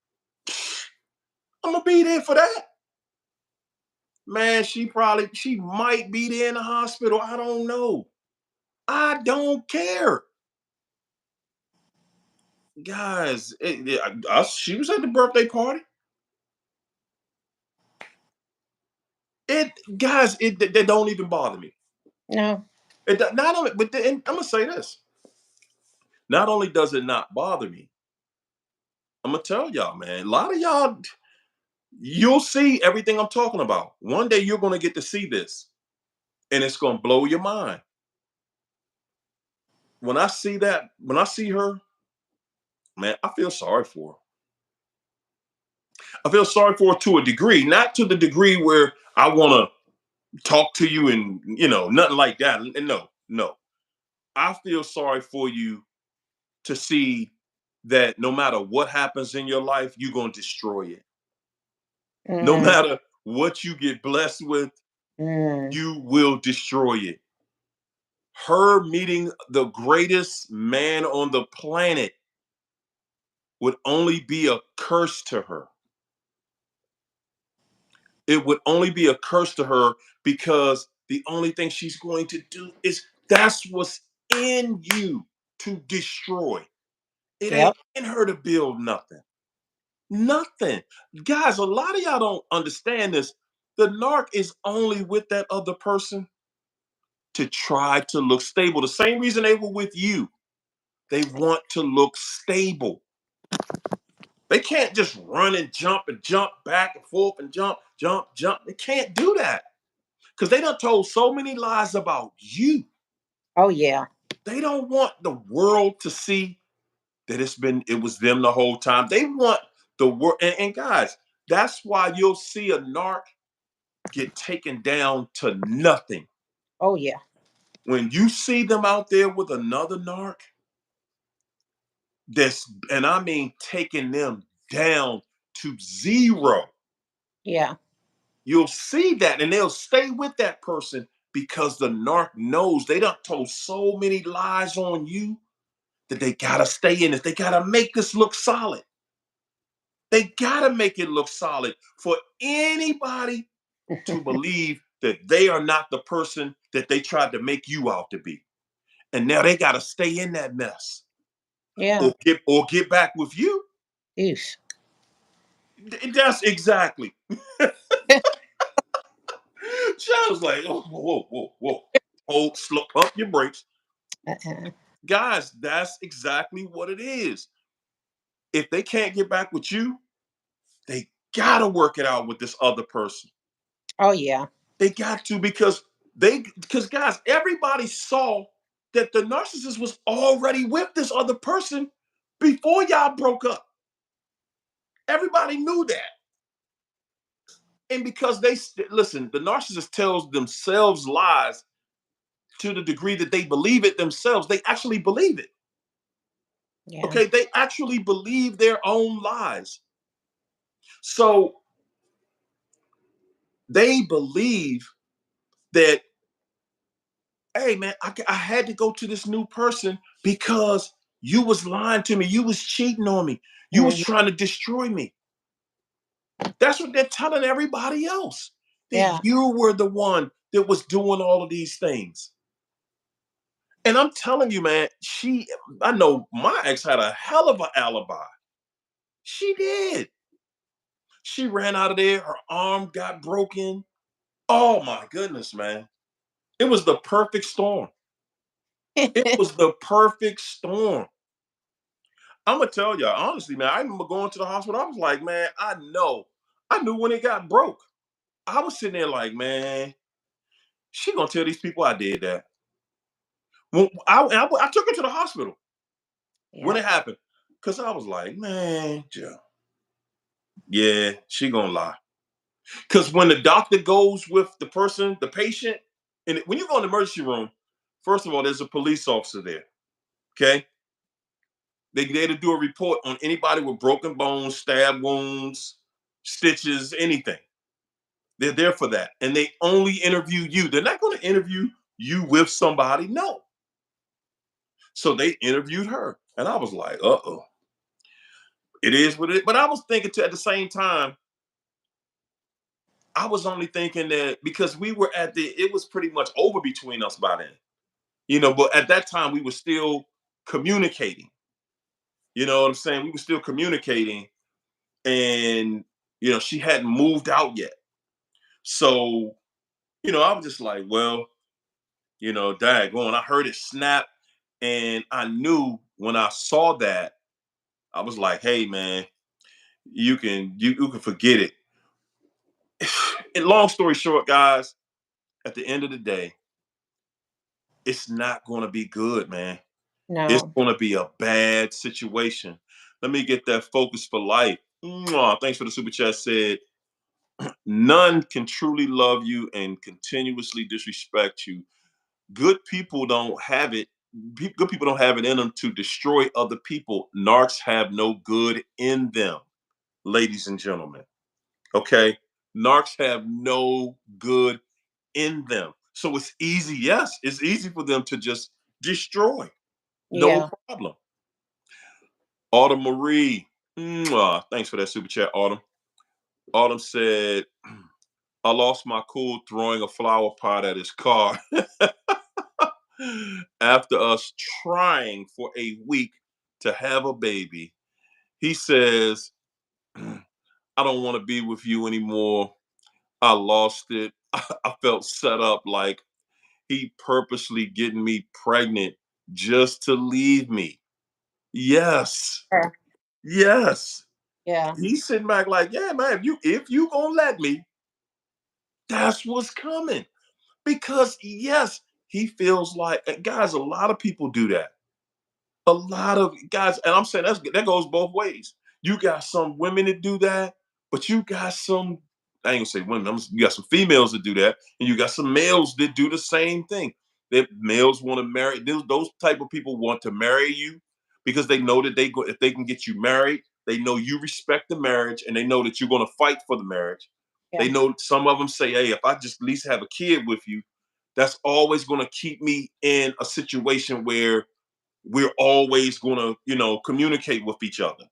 I'm gonna be there for that. Man, she might be there in the hospital. I don't know. I don't care. Guys, she was at the birthday party. That don't even bother me. No. Not only, and I'm gonna say this. Not only does it not bother me, I'm gonna tell y'all, man. A lot of y'all, you'll see everything I'm talking about. One day you're gonna get to see this, and it's gonna blow your mind. When I see her, man, I feel sorry for her. I feel sorry for her to a degree, not to the degree where I want to talk to you and nothing like that. No, no. I feel sorry for you to see that no matter what happens in your life, you're gonna destroy it. No Mm, matter what you get blessed with, mm. you will destroy it. Her meeting the greatest man on the planet would only be a curse to her. It would only be a curse to her because the only thing she's going to do is that's what's in you to destroy. It ain't Yep. in her to build nothing. Nothing. Guys, a lot of y'all don't understand this. The narc is only with that other person to try to look stable. The same reason they were with you. They want to look stable. They can't just run and jump back and forth and jump, jump, jump. They can't do that because they done told so many lies about you. Oh yeah. They don't want the world to see that it was them the whole time. They want the world. And guys, that's why you'll see a narc get taken down to nothing. Oh yeah. When you see them out there with another narc, and I mean taking them down to zero. Yeah. You'll see that, and they'll stay with that person because the narc knows they done told so many lies on you that they gotta stay in it. They gotta make this look solid. They gotta make it look solid for anybody to believe that they are not the person that they tried to make you out to be. And now they got to stay in that mess Yeah. or get back with you. Oof. That's exactly. Charles like, oh, whoa, whoa, whoa. Hold, slow, pump your brakes. Uh-uh. Guys, that's exactly what it is. If they can't get back with you, they gotta work it out with this other person. Oh yeah. They got to because guys, everybody saw that the narcissist was already with this other person before y'all broke up. Everybody knew that. And because listen, the narcissist tells themselves lies to the degree that they believe it themselves, they actually believe it. Yeah. Okay, they actually believe their own lies. So they believe that, hey man, I had to go to this new person because you was lying to me, you was cheating on me, you was Mhm. trying to destroy me. That's what they're telling everybody else. That Yeah. you were the one that was doing all of these things. And I'm telling you, man, I know my ex had a hell of an alibi. She did. She ran out of there, her arm got broken. Oh my goodness, man. It was the perfect storm. It was the perfect storm. I'm gonna tell y'all honestly, man. I remember going to the hospital. I was like, man, I know. I knew when it got broke. I was sitting there like, man, she gonna tell these people I did that. When I took her to the hospital when Yeah. it happened, cause I was like, man, Joe, yeah, she gonna lie. Cause when the doctor goes with the person, the patient, and when you go in the emergency room, first of all, there's a police officer there. Okay, they there to do a report on anybody with broken bones, stab wounds, stitches, anything. They're there for that. And they only interview you. They're not going to interview you with somebody. No. So they interviewed her. And I was like, uh-oh. It is what it is. But I was thinking at the same time, I was only thinking that because we were it was pretty much over between us by then. But at that time we were still communicating. You know what I'm saying? We were still communicating and she hadn't moved out yet. So, I was just like, well, daggone, I heard it snap. And I knew when I saw that, I was like, hey man, you can forget it. And long story short, guys, at the end of the day, it's not gonna be good, man. It's No. gonna be a bad situation. Let me get that focus for life. Mwah, thanks for the super chat said. None can truly love you and continuously disrespect you. Good people don't have it. Good people don't have it in them to destroy other people. Narcs have no good in them, ladies and gentlemen. Okay, narcs have no good in them. So it's easy. Yes, it's easy for them to just destroy. No Yeah. problem. Autumn Marie, thanks for that super chat, Autumn. Autumn said, "I lost my cool throwing a flower pot at his car." After us trying for a week to have a baby, he says, I don't want to be with you anymore. I lost it. I felt set up like he purposely getting me pregnant just to leave me. Yes. Yeah. Yes. Yeah. He's sitting back like, yeah, man, if you gonna let me, that's what's coming. Because yes, he feels like guys, a lot of people do that. A lot of guys, and I'm saying that goes both ways. You got some women that do that, but you got some, I ain't gonna say women, you got some females that do that, and you got some males that do the same thing. That males want to marry, those type of people want to marry you because they know that if they can get you married, they know you respect the marriage and they know that you're gonna fight for the marriage. Yeah. They know some of them say, hey, if I just at least have a kid with you, that's always gonna keep me in a situation where we're always going to, communicate with each other.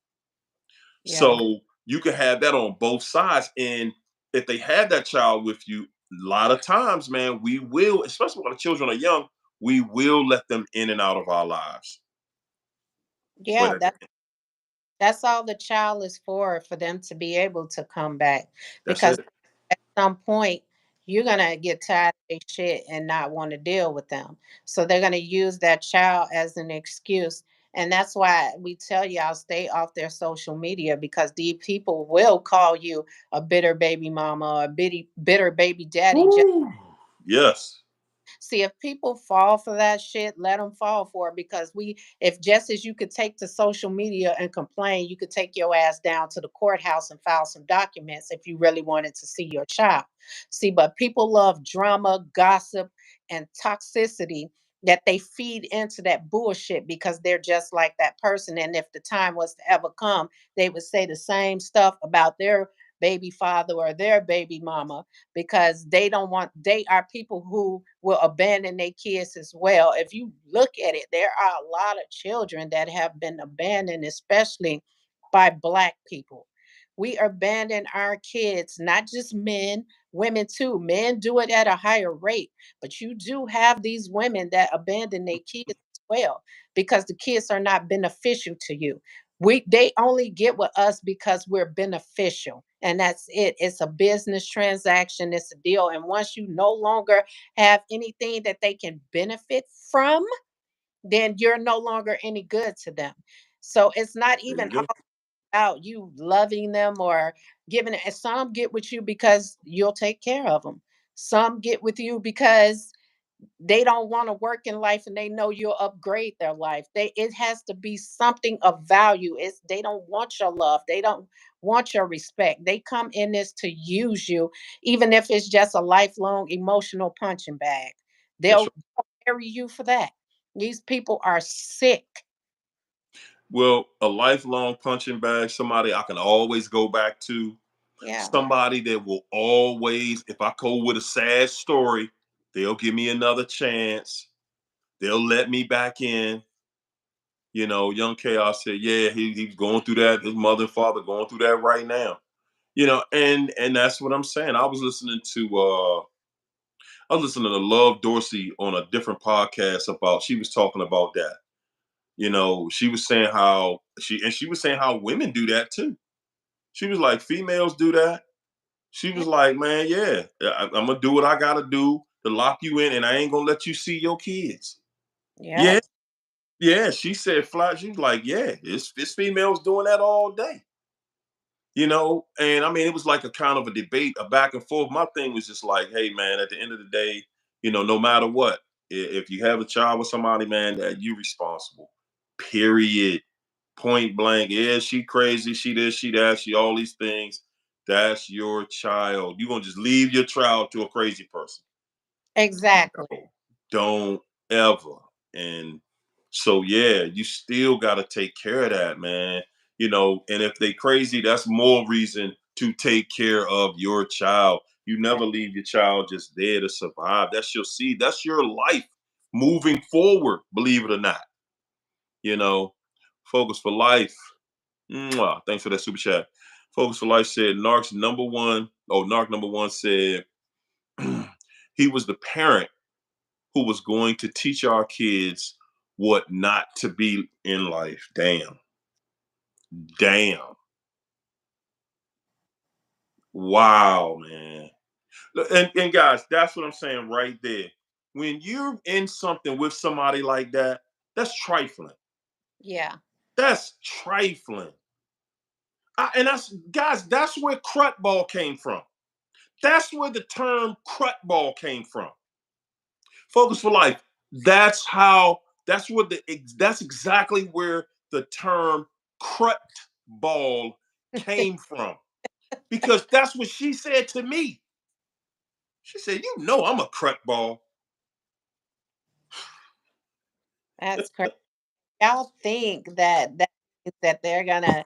Yeah. So you can have that on both sides. And if they have that child with you, a lot of times, man, we will, especially when the children are young, we will let them in and out of our lives. But Yeah, that's all the child is for them to be able to come back. that's Because it. at some point you're gonna get tired of their shit and not want to deal with them. So they're gonna use that child as an excuse. And that's why we tell y'all stay off their social media, because these people will call you a bitter baby mama or a bitter baby daddy. Woo. Yes. See, if people fall for that shit, let them fall for it, because if just as you could take to social media and complain, you could take your ass down to the courthouse and file some documents if you really wanted to see your child. See, but people love drama, gossip, and toxicity, that they feed into that bullshit because they're just like that person. And if the time was to ever come, they would say the same stuff about their baby father or their baby mama, because they are people who will abandon their kids as well. If you look at it, there are a lot of children that have been abandoned, especially by Black people. We abandon our kids, not just men, women too. Men do it at a higher rate, but you do have these women that abandon their kids as well, because the kids are not beneficial to you. They only get with us because we're beneficial, and that's it. It's a business transaction, it's a deal. And once you no longer have anything that they can benefit from, then you're no longer any good to them. So it's not There even you go. about you loving them or giving it. Some get with you because you'll take care of them. Some get with you because they don't want to work in life and they know you'll upgrade their life. It has to be something of value. They don't want your love. They don't want your respect. They come in this to use you, even if it's just a lifelong emotional punching bag. That's They'll carry you for that. These people are sick. Well, a lifelong punching bag, somebody I can always go back to, Yeah. somebody that will always, if I go with a sad story, they'll give me another chance. They'll let me back in. Young Chaos said, yeah, he's going through that. His mother and father going through that right now. And that's what I'm saying. I was listening to Love Dorsey on a different podcast about, she was talking about that. She was saying how she was saying how women do that too. She was like, females do that. She Yeah. was like, man, yeah, I'm gonna do what I gotta do to lock you in, and I ain't gonna let you see your kids. Yeah, Yep. yeah. She said flat. She was like, yeah, it's females doing that all day. And I mean, it was like a kind of a debate, a back and forth. My thing was just like, hey, man, at the end of the day, no matter what, if you have a child with somebody, man, that you responsible. Period. Point blank. Yeah, she crazy. She this, she that, she all these things. That's your child. You're gonna just leave your child to a crazy person. Exactly. No, don't ever. And so yeah, you still gotta take care of that, man. And if they crazy, that's more reason to take care of your child. You never leave your child just there to survive. That's your seed. That's your life moving forward, believe it or not. You know, Focus for Life. Mwah. Thanks for that super chat. Focus for Life said Narc number one said he was the parent who was going to teach our kids what not to be in life. Damn. Damn. Wow, man. And guys, that's what I'm saying right there. When you're in something with somebody like that, that's trifling. Yeah. That's trifling. And that's, guys, that's where crut ball came from. That's where the term crut ball came from. Focus for Life. That's exactly where the term crut ball came from. Because that's what she said to me. She said, I'm a crut ball. That's crazy. Y'all think that means that they're gonna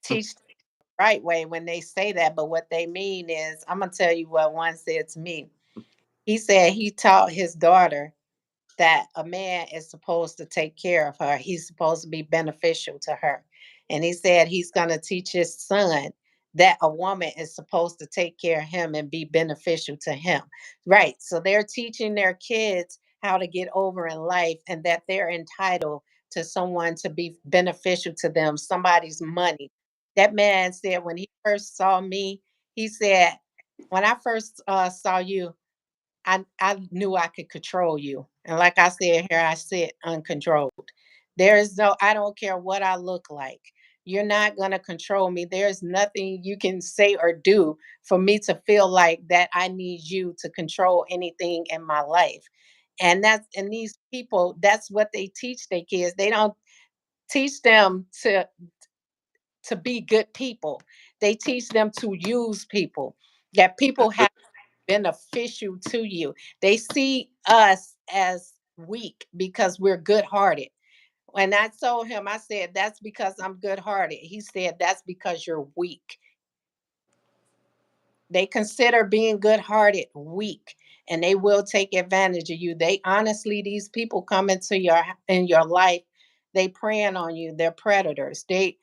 teach the right way when they say that, but what they mean is, I'm gonna tell you what one said to me. He said he taught his daughter that a man is supposed to take care of her. He's supposed to be beneficial to her. And he said he's going to teach his son that a woman is supposed to take care of him and be beneficial to him. Right. So they're teaching their kids how to get over in life and that they're entitled to someone to be beneficial to them, somebody's money. That man said when he first saw me, he said, when I first saw you, I knew I could control you. And like I said, here I sit uncontrolled. There is no, I don't care what I look like. You're not going to control me. There's nothing you can say or do for me to feel like that I need you to control anything in my life. And these people, that's what they teach their kids. They don't teach them to be good people. They teach them to use people. That people have beneficial to you. They see us as weak because we're good hearted. When I told him, I said, that's because I'm good hearted. He said, that's because you're weak. They consider being good-hearted weak, and they will take advantage of you. They honestly, these people come into your in your life, they preying on you. They're predators. They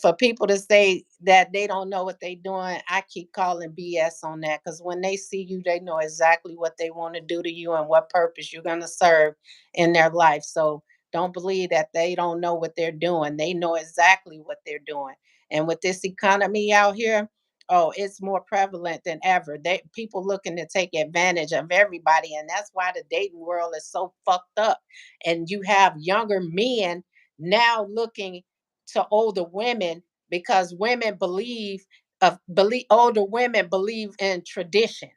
for people to say that they don't know what they're doing, I keep calling BS on that because when they see you, they know exactly what they want to do to you and what purpose you're going to serve in their life. So don't believe that they don't know what they're doing. They know exactly what they're doing. And with this economy out here, oh, it's more prevalent than ever. They people looking to take advantage of everybody, and that's why the dating world is so fucked up. And you have younger men now looking to older women because women believe older women believe in tradition,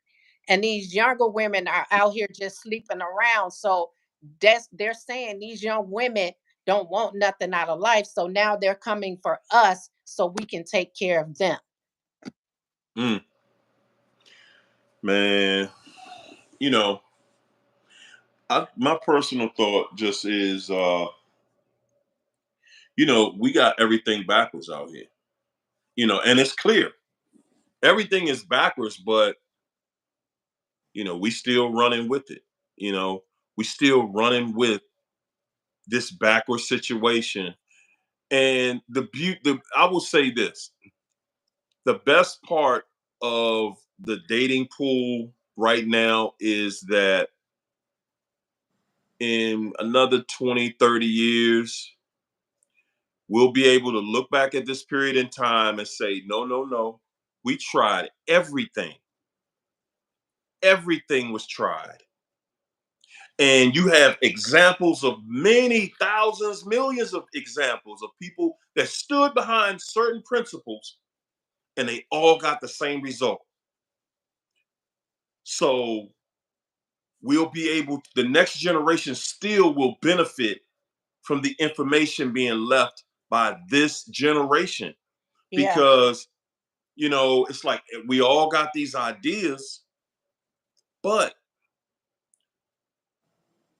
and these younger women are out here just sleeping around. So they're saying these young women don't want nothing out of life. So now they're coming for us so we can take care of them. Mm, man, you know, my personal thought just is, we got everything backwards out here. And it's clear everything is backwards, but we still running with it. You know, we still running with this backward situation. And I will say this: the best part of the dating pool right now is that in another 20, 30 years, we'll be able to look back at this period in time and say, no, no, no, we tried everything. Everything was tried. And you have examples of many thousands, millions of examples of people that stood behind certain principles and they all got the same result. So the next generation still will benefit from the information being left by this generation Yeah, because, it's like we all got these ideas, but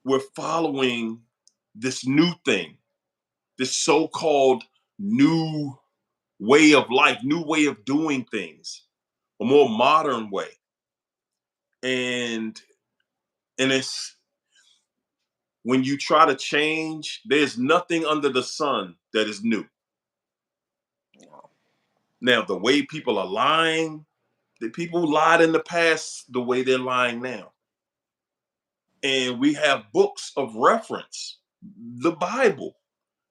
we're following this new thing, this so-called new way of life, new way of doing things, a more modern way. And it's when you try to change, there's nothing under the sun that is new. no, Now, the way people are lying, the people lied in the past the way they're lying now. And we have books of reference, the Bible,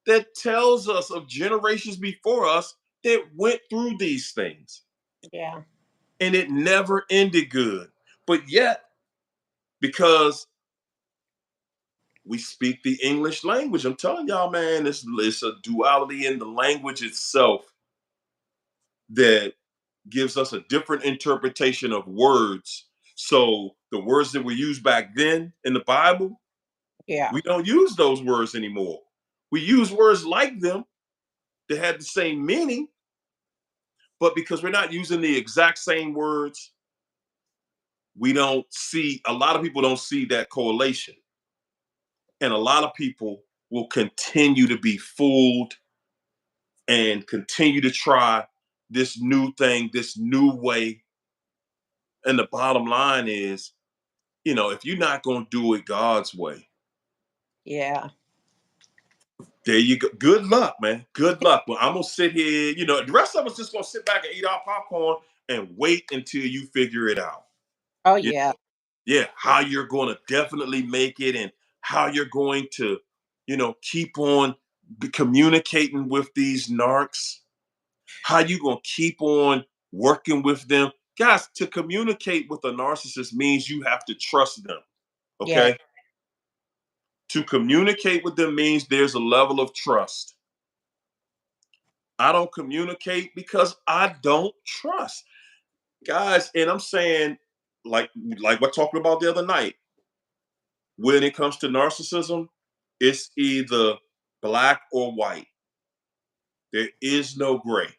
that tells us of generations before us that went through these things. yeah, And it never ended good. But yet, because we speak the English language, I'm telling y'all, man, it's a duality in the language itself that gives us a different interpretation of words. So the words that were used back then in the Bible, yeah, we don't use those words anymore. We use words like them that had the same meaning, but because we're not using the exact same words, we don't see, a lot of people don't see that correlation. And a lot of people will continue to be fooled and continue to try this new thing, this new way. And the bottom line is, if you're not going to do it God's way, yeah. there you go. Good luck, man. Good luck. But I'm going to sit here, the rest of us just going to sit back and eat our popcorn and wait until you figure it out. Oh You yeah. Yeah, how you're going to definitely make it, and how you're going to, keep on communicating with these narcs, how you going to keep on working with them. Guys, to communicate with a narcissist means you have to trust them, Yeah. okay? To communicate with them means there's a level of trust. I don't communicate because I don't trust. Guys, and I'm saying, like we're talking about the other night, when it comes to narcissism, it's either black or white. There is no gray.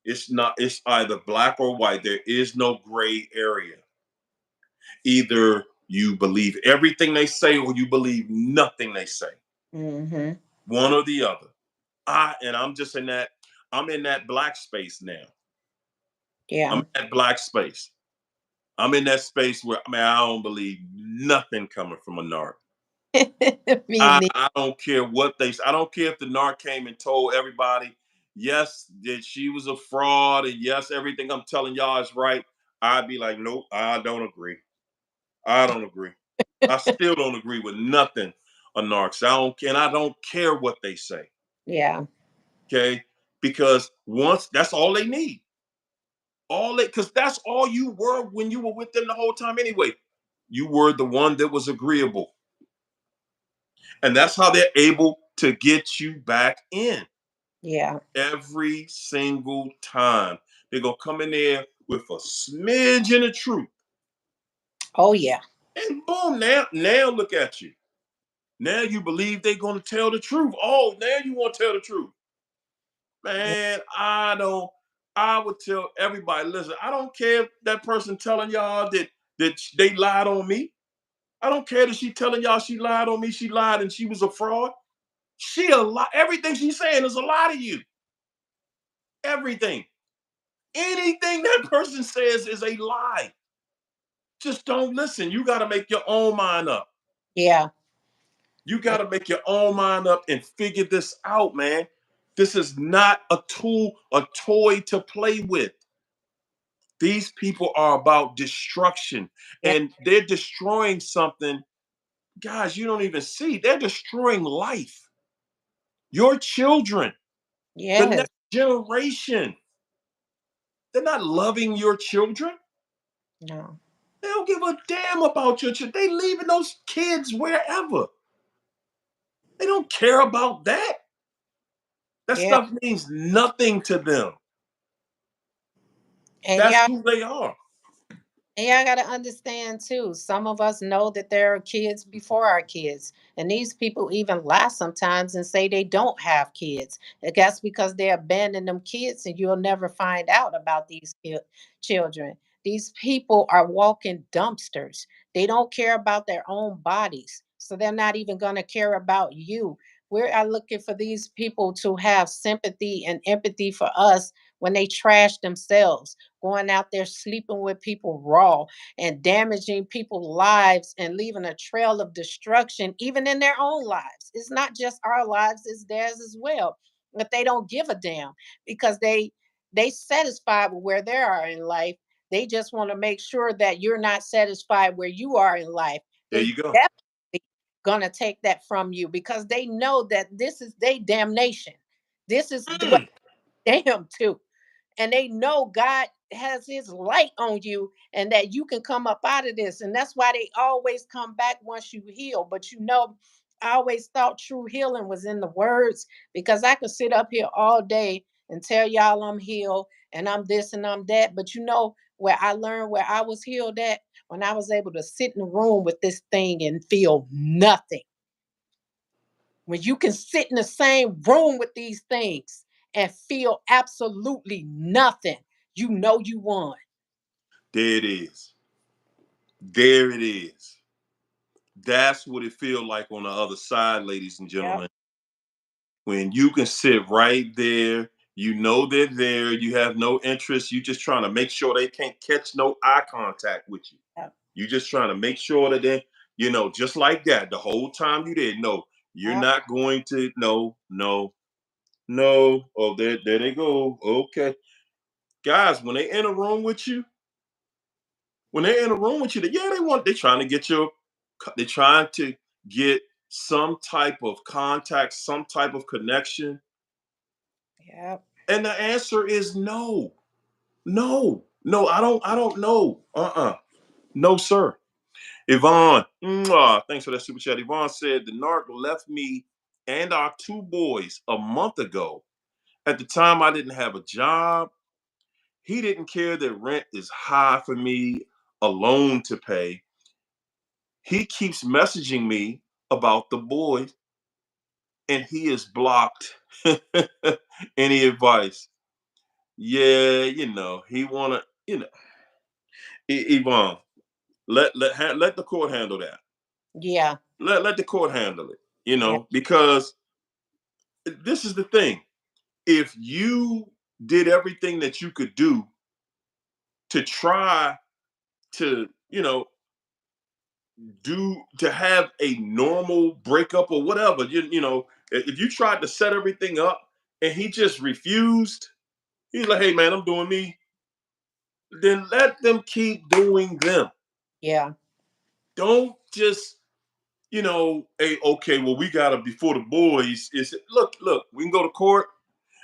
It's either black or white. There is no gray area. Either you believe everything they say or you believe nothing they say. Mm-hmm. One or the other. I'm just I'm in that black space now. I'm Yeah. in that black space. I'm in that space where, man, I don't believe nothing coming from a narc. Me I, neither. I don't care what they say. I don't care if the narc came and told everybody, yes, that she was a fraud, and yes, everything I'm telling y'all is right. I'd be like, nope, I don't agree. I don't agree. I still don't agree with nothing a narc say. And I don't care what they say. Yeah. Okay. Because once that's all they need. Because that's all you were when you were with them the whole time anyway. You were the one that was agreeable. And that's how they're able to get you back in Yeah. every single time. They're gonna come in there with a smidgen of truth. Oh yeah. And boom, now look at you. Now you believe they're gonna tell the truth. Oh, now you want to tell the truth. Yeah. Man, I would tell everybody, listen, I don't care if that person telling y'all that they lied on me. I don't care that she telling y'all she lied on me, she lied and she was a fraud. She a lie. Everything she's saying is a lie to you. Everything. Anything that person says is a lie. Just don't listen. You got to make your own mind up. Yeah. You got to make your own mind up and figure this out, man. This is not a tool, a toy to play with. These people are about destruction, Yeah. and they're destroying something, guys, you don't even see. They're destroying life, your children, the Yes. next generation. They're not loving your children. No. They don't give a damn about your children. They leaving those kids wherever. They don't care about that. That Yeah. stuff means nothing to them. And That's y'all who they are. And y'all got to understand too, some of us know that there are kids before our kids. And these people even lie sometimes and say they don't have kids. I guess because they abandon them kids and you'll never find out about these children. These people are walking dumpsters. They don't care about their own bodies. So they're not even going to care about you. We are looking for these people to have sympathy and empathy for us when they trash themselves, going out there sleeping with people raw and damaging people's lives and leaving a trail of destruction, even in their own lives. It's not just our lives, it's theirs as well. But they don't give a damn because they satisfied with where they are in life. They just want to make sure that you're not satisfied where you are in life. There They you go. definitely gonna take that from you because they know that this is their damnation. This is what Mm. damn too, and they know God has his light on you and that you can come up out of this. And that's why they always come back once you heal. But I always thought true healing was in the words because I could sit up here all day and tell y'all I'm healed and I'm this and I'm that. But where I learned where I was healed at? When I was able to sit in a room with this thing and feel nothing. When you can sit in the same room with these things and feel absolutely nothing, you know you won. There it is. There it is. That's what it feels like on the other side, ladies and Yep. gentlemen. When you can sit right there, you know they're there, you have no interest, you just trying to make sure they can't catch no eye contact with you. Yep. You just trying to make sure that they, just like that, the whole time you did. No, you're Yep. not going to, no, no, no. Oh, there they go. Okay. Guys, when they in a room with you, When they're in a room with you, they're trying to get your, they're trying to get some type of contact, some type of connection. Yep. And the answer is no. No. No, I don't know. No, sir. Yvonne, thanks for that super chat. Yvonne said the narc left me and our two boys a month ago. At the time, I didn't have a job. He didn't care that rent is high for me, a loan to pay. He keeps messaging me about the boys, and he is blocked. Any advice? Yeah, he wanna, Yvonne, let the court handle that. Yeah. Let the court handle it. Yeah. Because this is the thing. If you did everything that you could do to try to, to have a normal breakup or whatever, if you tried to set everything up and he just refused, he's like, hey man, I'm doing me, then let them keep doing them. Yeah. Don't just, hey, okay, well, we gotta, before the boys is, look, we can go to court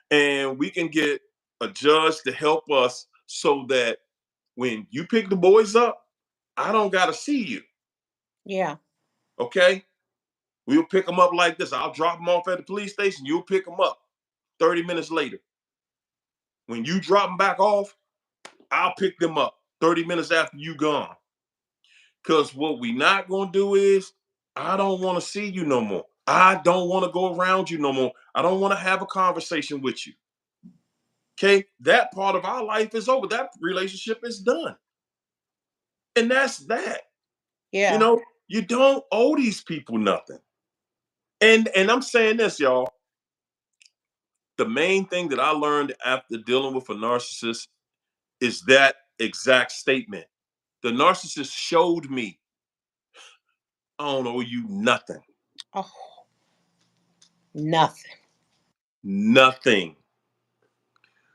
and we can get a judge to help us so that when you pick the boys up, I don't gotta see you. Yeah. Okay, we'll pick them up like this. I'll drop them off at the police station. You'll pick them up 30 minutes later. When you drop them back off, I'll pick them up 30 minutes after you gone. Because what we not going to do is, I don't want to see you no more. I don't want to go around you no more. I don't want to have a conversation with you. Okay, that part of our life is over. That relationship is done. And that's that. You Yeah. know, you don't owe these people nothing. And I'm saying this, y'all. The main thing that I learned after dealing with a narcissist is that exact statement. The narcissist showed me, I don't owe you nothing. Oh, nothing. Nothing.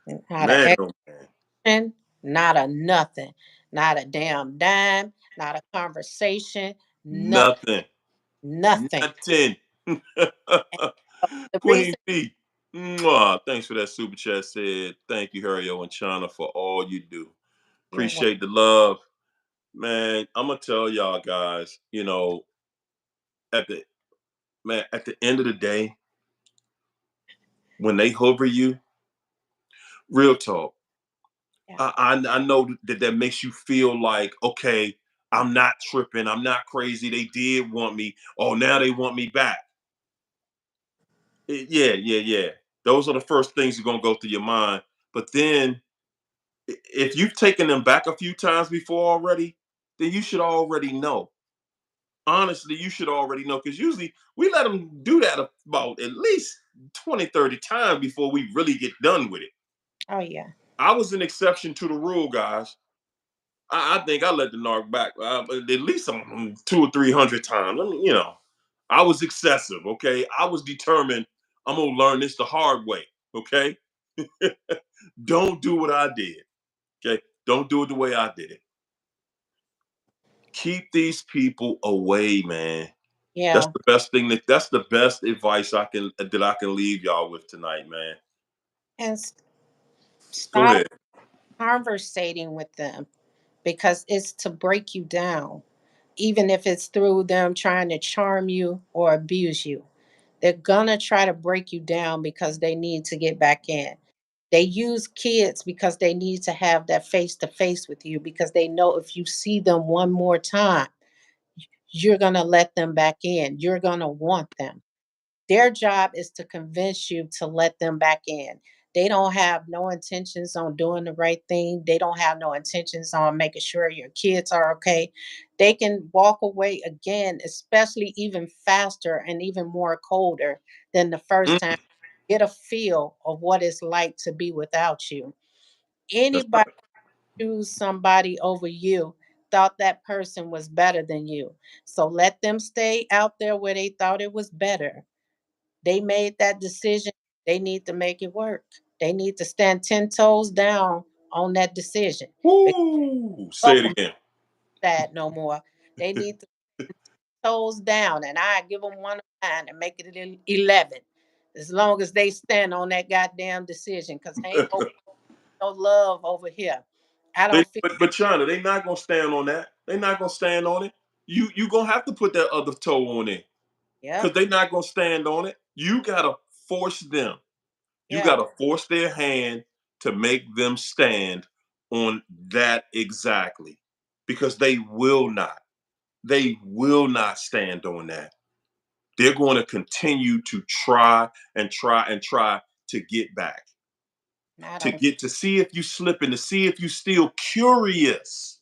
Not Man, a oh man. action, not a nothing. Not a damn dime, not a conversation, nothing. Nothing. Nothing. Nothing. And the Queen reason B. Mwah. Thanks for that super chat. Said thank you, Hario and China, for all you do. you're wel- Appreciate the love. Man, I'm gonna tell y'all guys, at the at the end of the day, when they hover you, real talk. yeah. I know that that makes you feel like, okay, I'm not tripping, I'm not crazy. They did want me. Oh, now they want me back. Yeah, yeah, yeah. Those are the first things you're gonna go through your mind. But then, if you've taken them back a few times before already, then you should already know. Honestly, you should already know, because usually we let them do that about at least 20, 30 times before we really get done with it. Oh yeah. I was an exception to the rule, guys. I think I let the narc back at least 2 or 300 times. I mean, I was excessive. Okay, I was determined. I'm gonna learn this the hard way. Okay, don't do what I did. Okay, don't do it the way I did it. Keep these people away, man. That's Yeah. the best thing. That's the best advice I can leave y'all with tonight, man. And Go stop ahead. conversating with them because it's to break you down, even if it's through them trying to charm you or abuse you. They're gonna try to break you down because they need to get back in. They use kids because they need to have that face to face with you because they know if you see them one more time, you're gonna let them back in. You're gonna want them. Their job is to convince you to let them back in. They don't have no intentions on doing the right thing. They don't have no intentions on making sure your kids are okay. They can walk away again, especially even faster and even more colder than the first time. Mm, Get a feel of what it's like to be without you. that's Anybody right. choose somebody over you thought that person was better than you. So let them stay out there where they thought it was better. They made that decision. They need to make it work. They need to stand 10 toes down on that decision. Because Woo! Say it welcome again. sad no more. They need to toes down, and I give them one of mine and make it 11. As long as they stand on that goddamn decision, because ain't no love over here. I They don't feel but China, they not gonna stand on that. They not gonna stand on it. You gonna have to put that other toe on it yeah, because they not gonna stand on it. You gotta force them. You yeah. gotta force their hand to make them stand on that exactly because they will not. They will not stand on that. They're going to continue to try and try and try to get back, I to don't get to see if you slip and to see if you still curious.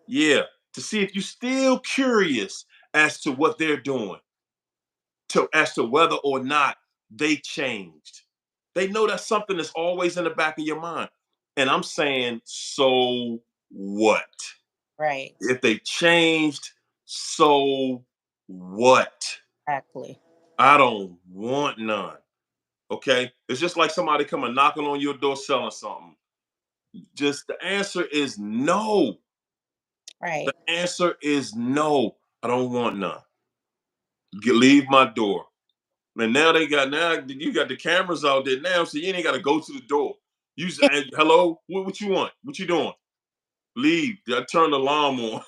Yeah, to see if you still curious as to what they're doing, to as to whether or not they changed. They know that's something that's always in the back of your mind. And I'm saying, so what? right. If they changed, so what? Exactly. I don't want none. Okay. It's just like somebody coming knocking on your door selling something. Just the answer is no. The Right. answer is no. I don't want none. Leave my door. And now you got the cameras out there now, so you ain't got to go to the door. You say, "Hey, hello, what you want? What you doing? Leave. I turn the alarm on."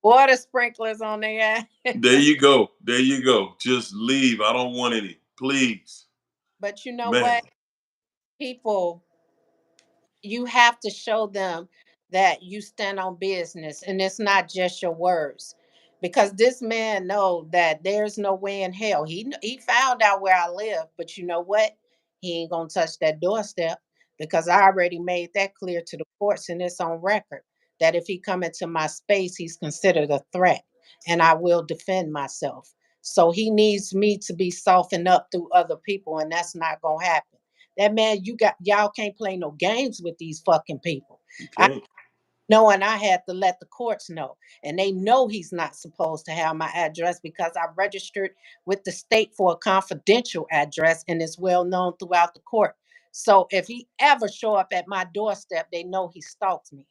Water sprinklers on there. There you go. There you go. Just leave. I don't want any. Please. But you know Man. what? People, you have to show them that you stand on business and it's not just your words, because this man know that there's no way in hell he found out where I live, but you know what, he ain't gonna touch that doorstep, because I already made that clear to the courts and it's on record that if he come into my space he's considered a threat and I will defend myself. So he needs me to be softened up through other people, and that's not gonna happen. That man, y'all can't play no games with these fucking people. You I can't. know, and I had to let the courts know. And they know he's not supposed to have my address because I registered with the state for a confidential address and it's well known throughout the court. So if he ever show up at my doorstep, they know he stalked me.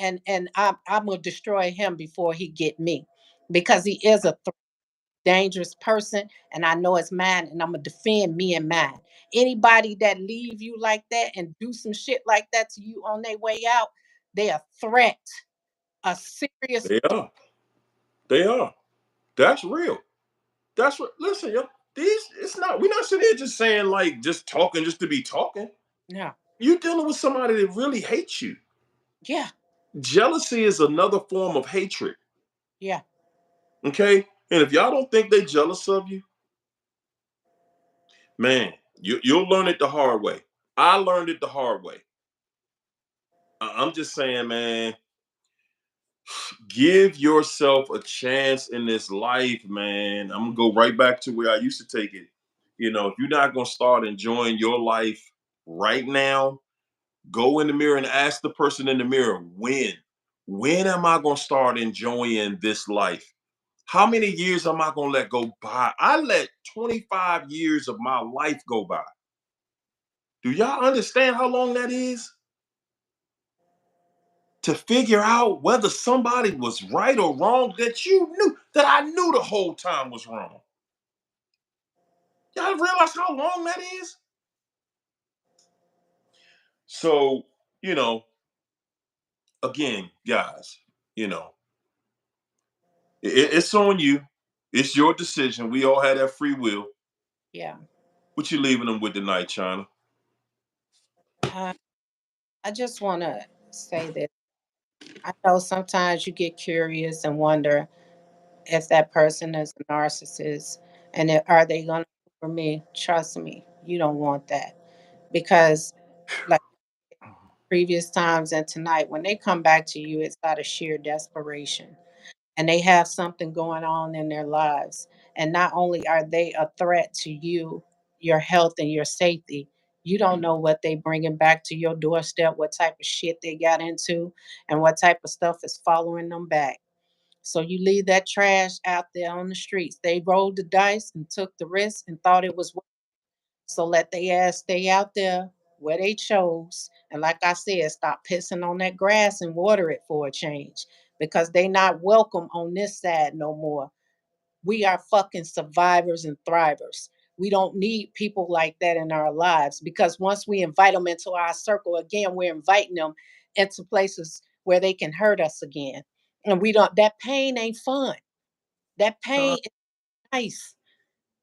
And I'm gonna destroy him before he get me, because he is a dangerous person and I know it's mine, and I'm gonna defend me and mine. Anybody that leave you like that and do some shit like that to you on their way out, they a threat, a serious. They are. They are. That's real. That's what. Listen, yo. These. It's not. We're not sitting here just saying like just talking just to be talking. Yeah, You're dealing with somebody that really hates you. yeah, Jealousy is another form of hatred. yeah. Okay. And if y'all don't think they're jealous of you, man, you'll learn it the hard way. I learned it the hard way. I'm just saying, man, give yourself a chance in this life, man. I'm gonna go right back to where I used to take it. If you're not gonna start enjoying your life right now, go in the mirror and ask the person in the mirror, when am I gonna start enjoying this life? How many years am I gonna let go by? I let 25 years of my life go by. Do y'all understand how long that is? To figure out whether somebody was right or wrong that I knew the whole time was wrong. Y'all realize how long that is? So, you know, again, guys, you know, it's on you. It's your decision. We all had that free will. Yeah. What you leaving them with tonight, China? Uh, I just want to say that I know sometimes you get curious and wonder if that person is a narcissist, and are they going to for me? Trust me, you don't want that, because like previous times and tonight, when they come back to you, it's out of sheer desperation and they have something going on in their lives. And not only are they a threat to you, your health, and your safety, you don't know what they bringing back to your doorstep, what type of shit they got into, and what type of stuff is following them back. So you leave that trash out there on the streets. They rolled the dice and took the risk and thought it was so let they ass stay out there where they chose. And like I said, stop pissing on that grass and water it for a change, because they not welcome on this side no more. We are fucking survivors and thrivers. We don't need people like that in our lives, because once we invite them into our circle again, we're inviting them into places where they can hurt us again. And we don't, that pain ain't fun. That Uh, pain is nice.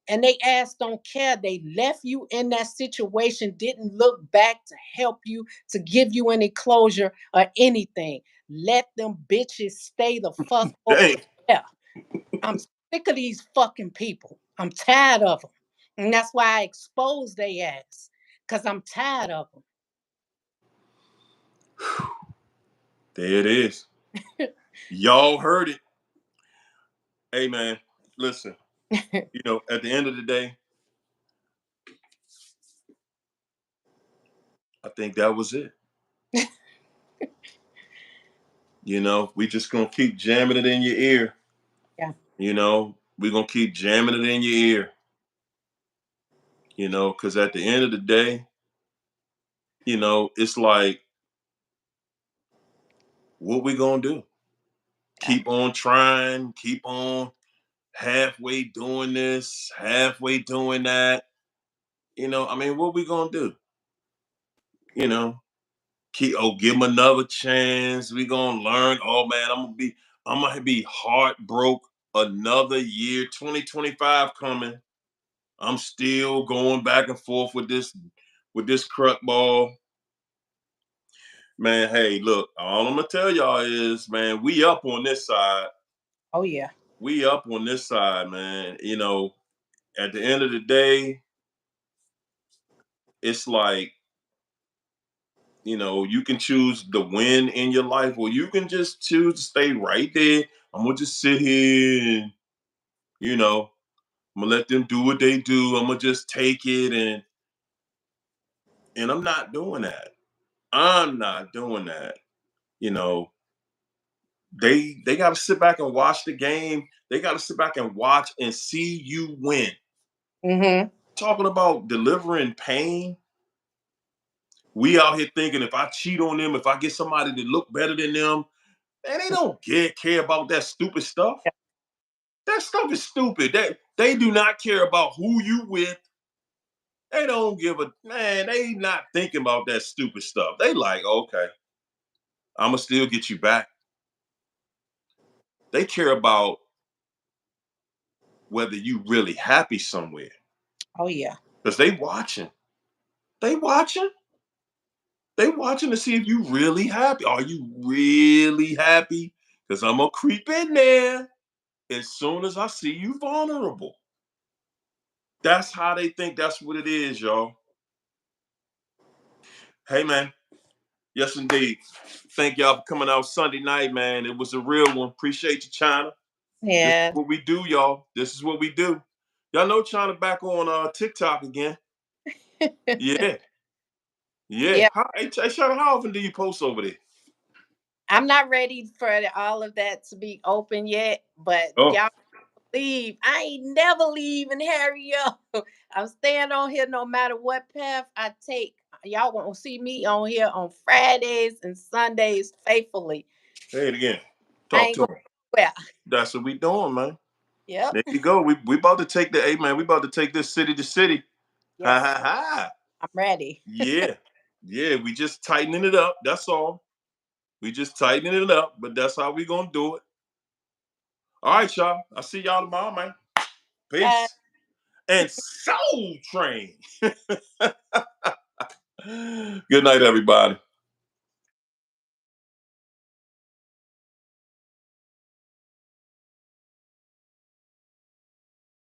And they ass don't care. They left you in that situation, didn't look back to help you, to give you any closure or anything. Let them bitches stay the fuck over dang. there. I'm sick of these fucking people. I'm tired of them. And that's why I expose they ass. Because I'm tired of There it is. Y'all heard it. Hey, man, listen, them. at the end of the day, I think that was it. We just gonna keep jamming it in your ear. Yeah. We're gonna keep jamming it in your ear. Because at the end of the day, it's like, what we gonna do? Yeah. Keep on trying, keep on halfway doing this, halfway doing that. I mean, what we gonna do? You know, give them another chance. We gonna learn. Oh man, I'm gonna be heartbroken another year. 2025 coming. I'm still going back and forth with this crut ball. Man, hey, look, all I'm gonna tell y'all is, man, we up on this side. Oh, yeah. We up on this side, man. At the end of the day, it's like, you can choose the win in your life, or you can just choose to stay right there. I'm gonna just sit here and, I'm gonna let them do what they do. I'm gonna just take it, and I'm not doing that. I'm not doing that. You know, they gotta sit back and watch the game. They gotta sit back and watch and see you win. Mm-hmm. Talking about delivering pain. We out here thinking, if I cheat on them, if I get somebody to look better than them, man, they don't care about that stupid stuff. That stuff is stupid. They do not care about who you with. They don't give a man. They not thinking about that stupid stuff. They like, okay, I'ma still get you back. They care about whether you really happy somewhere. Oh, yeah. Because they watching. They watching. They watching to see if you really happy. Are you really happy? Because I'm gonna creep in there as soon as I see you vulnerable. That's how they think. That's what it is, y'all. Hey, man. Yes, indeed. Thank y'all for coming out Sunday night, man. It was a real one. Appreciate you, China. This is Yeah. what we do, y'all. This is what we do. Y'all know China back on TikTok again. Yeah, yeah. Yeah. Hey, China, how often do you post over there? I'm not ready for all of that to be open yet, but Oh, y'all leave. I ain't never leaving Hario. I'm staying on here no matter what path I take. Y'all gonna see me on here on Fridays and Sundays faithfully. say it again. I Talk ain't to going him. nowhere. That's what we doing, man. Yep. There you go. We about to take the, hey man, we about to take this city to city. Ha Yes, ha ha. I'm ready. Yeah. Yeah, we just tightening it up. That's all. We just tightening it up, but that's how we gonna do it. All right, y'all. I'll see y'all tomorrow, man. Uh, Peace. And Soul Train. Good night, everybody.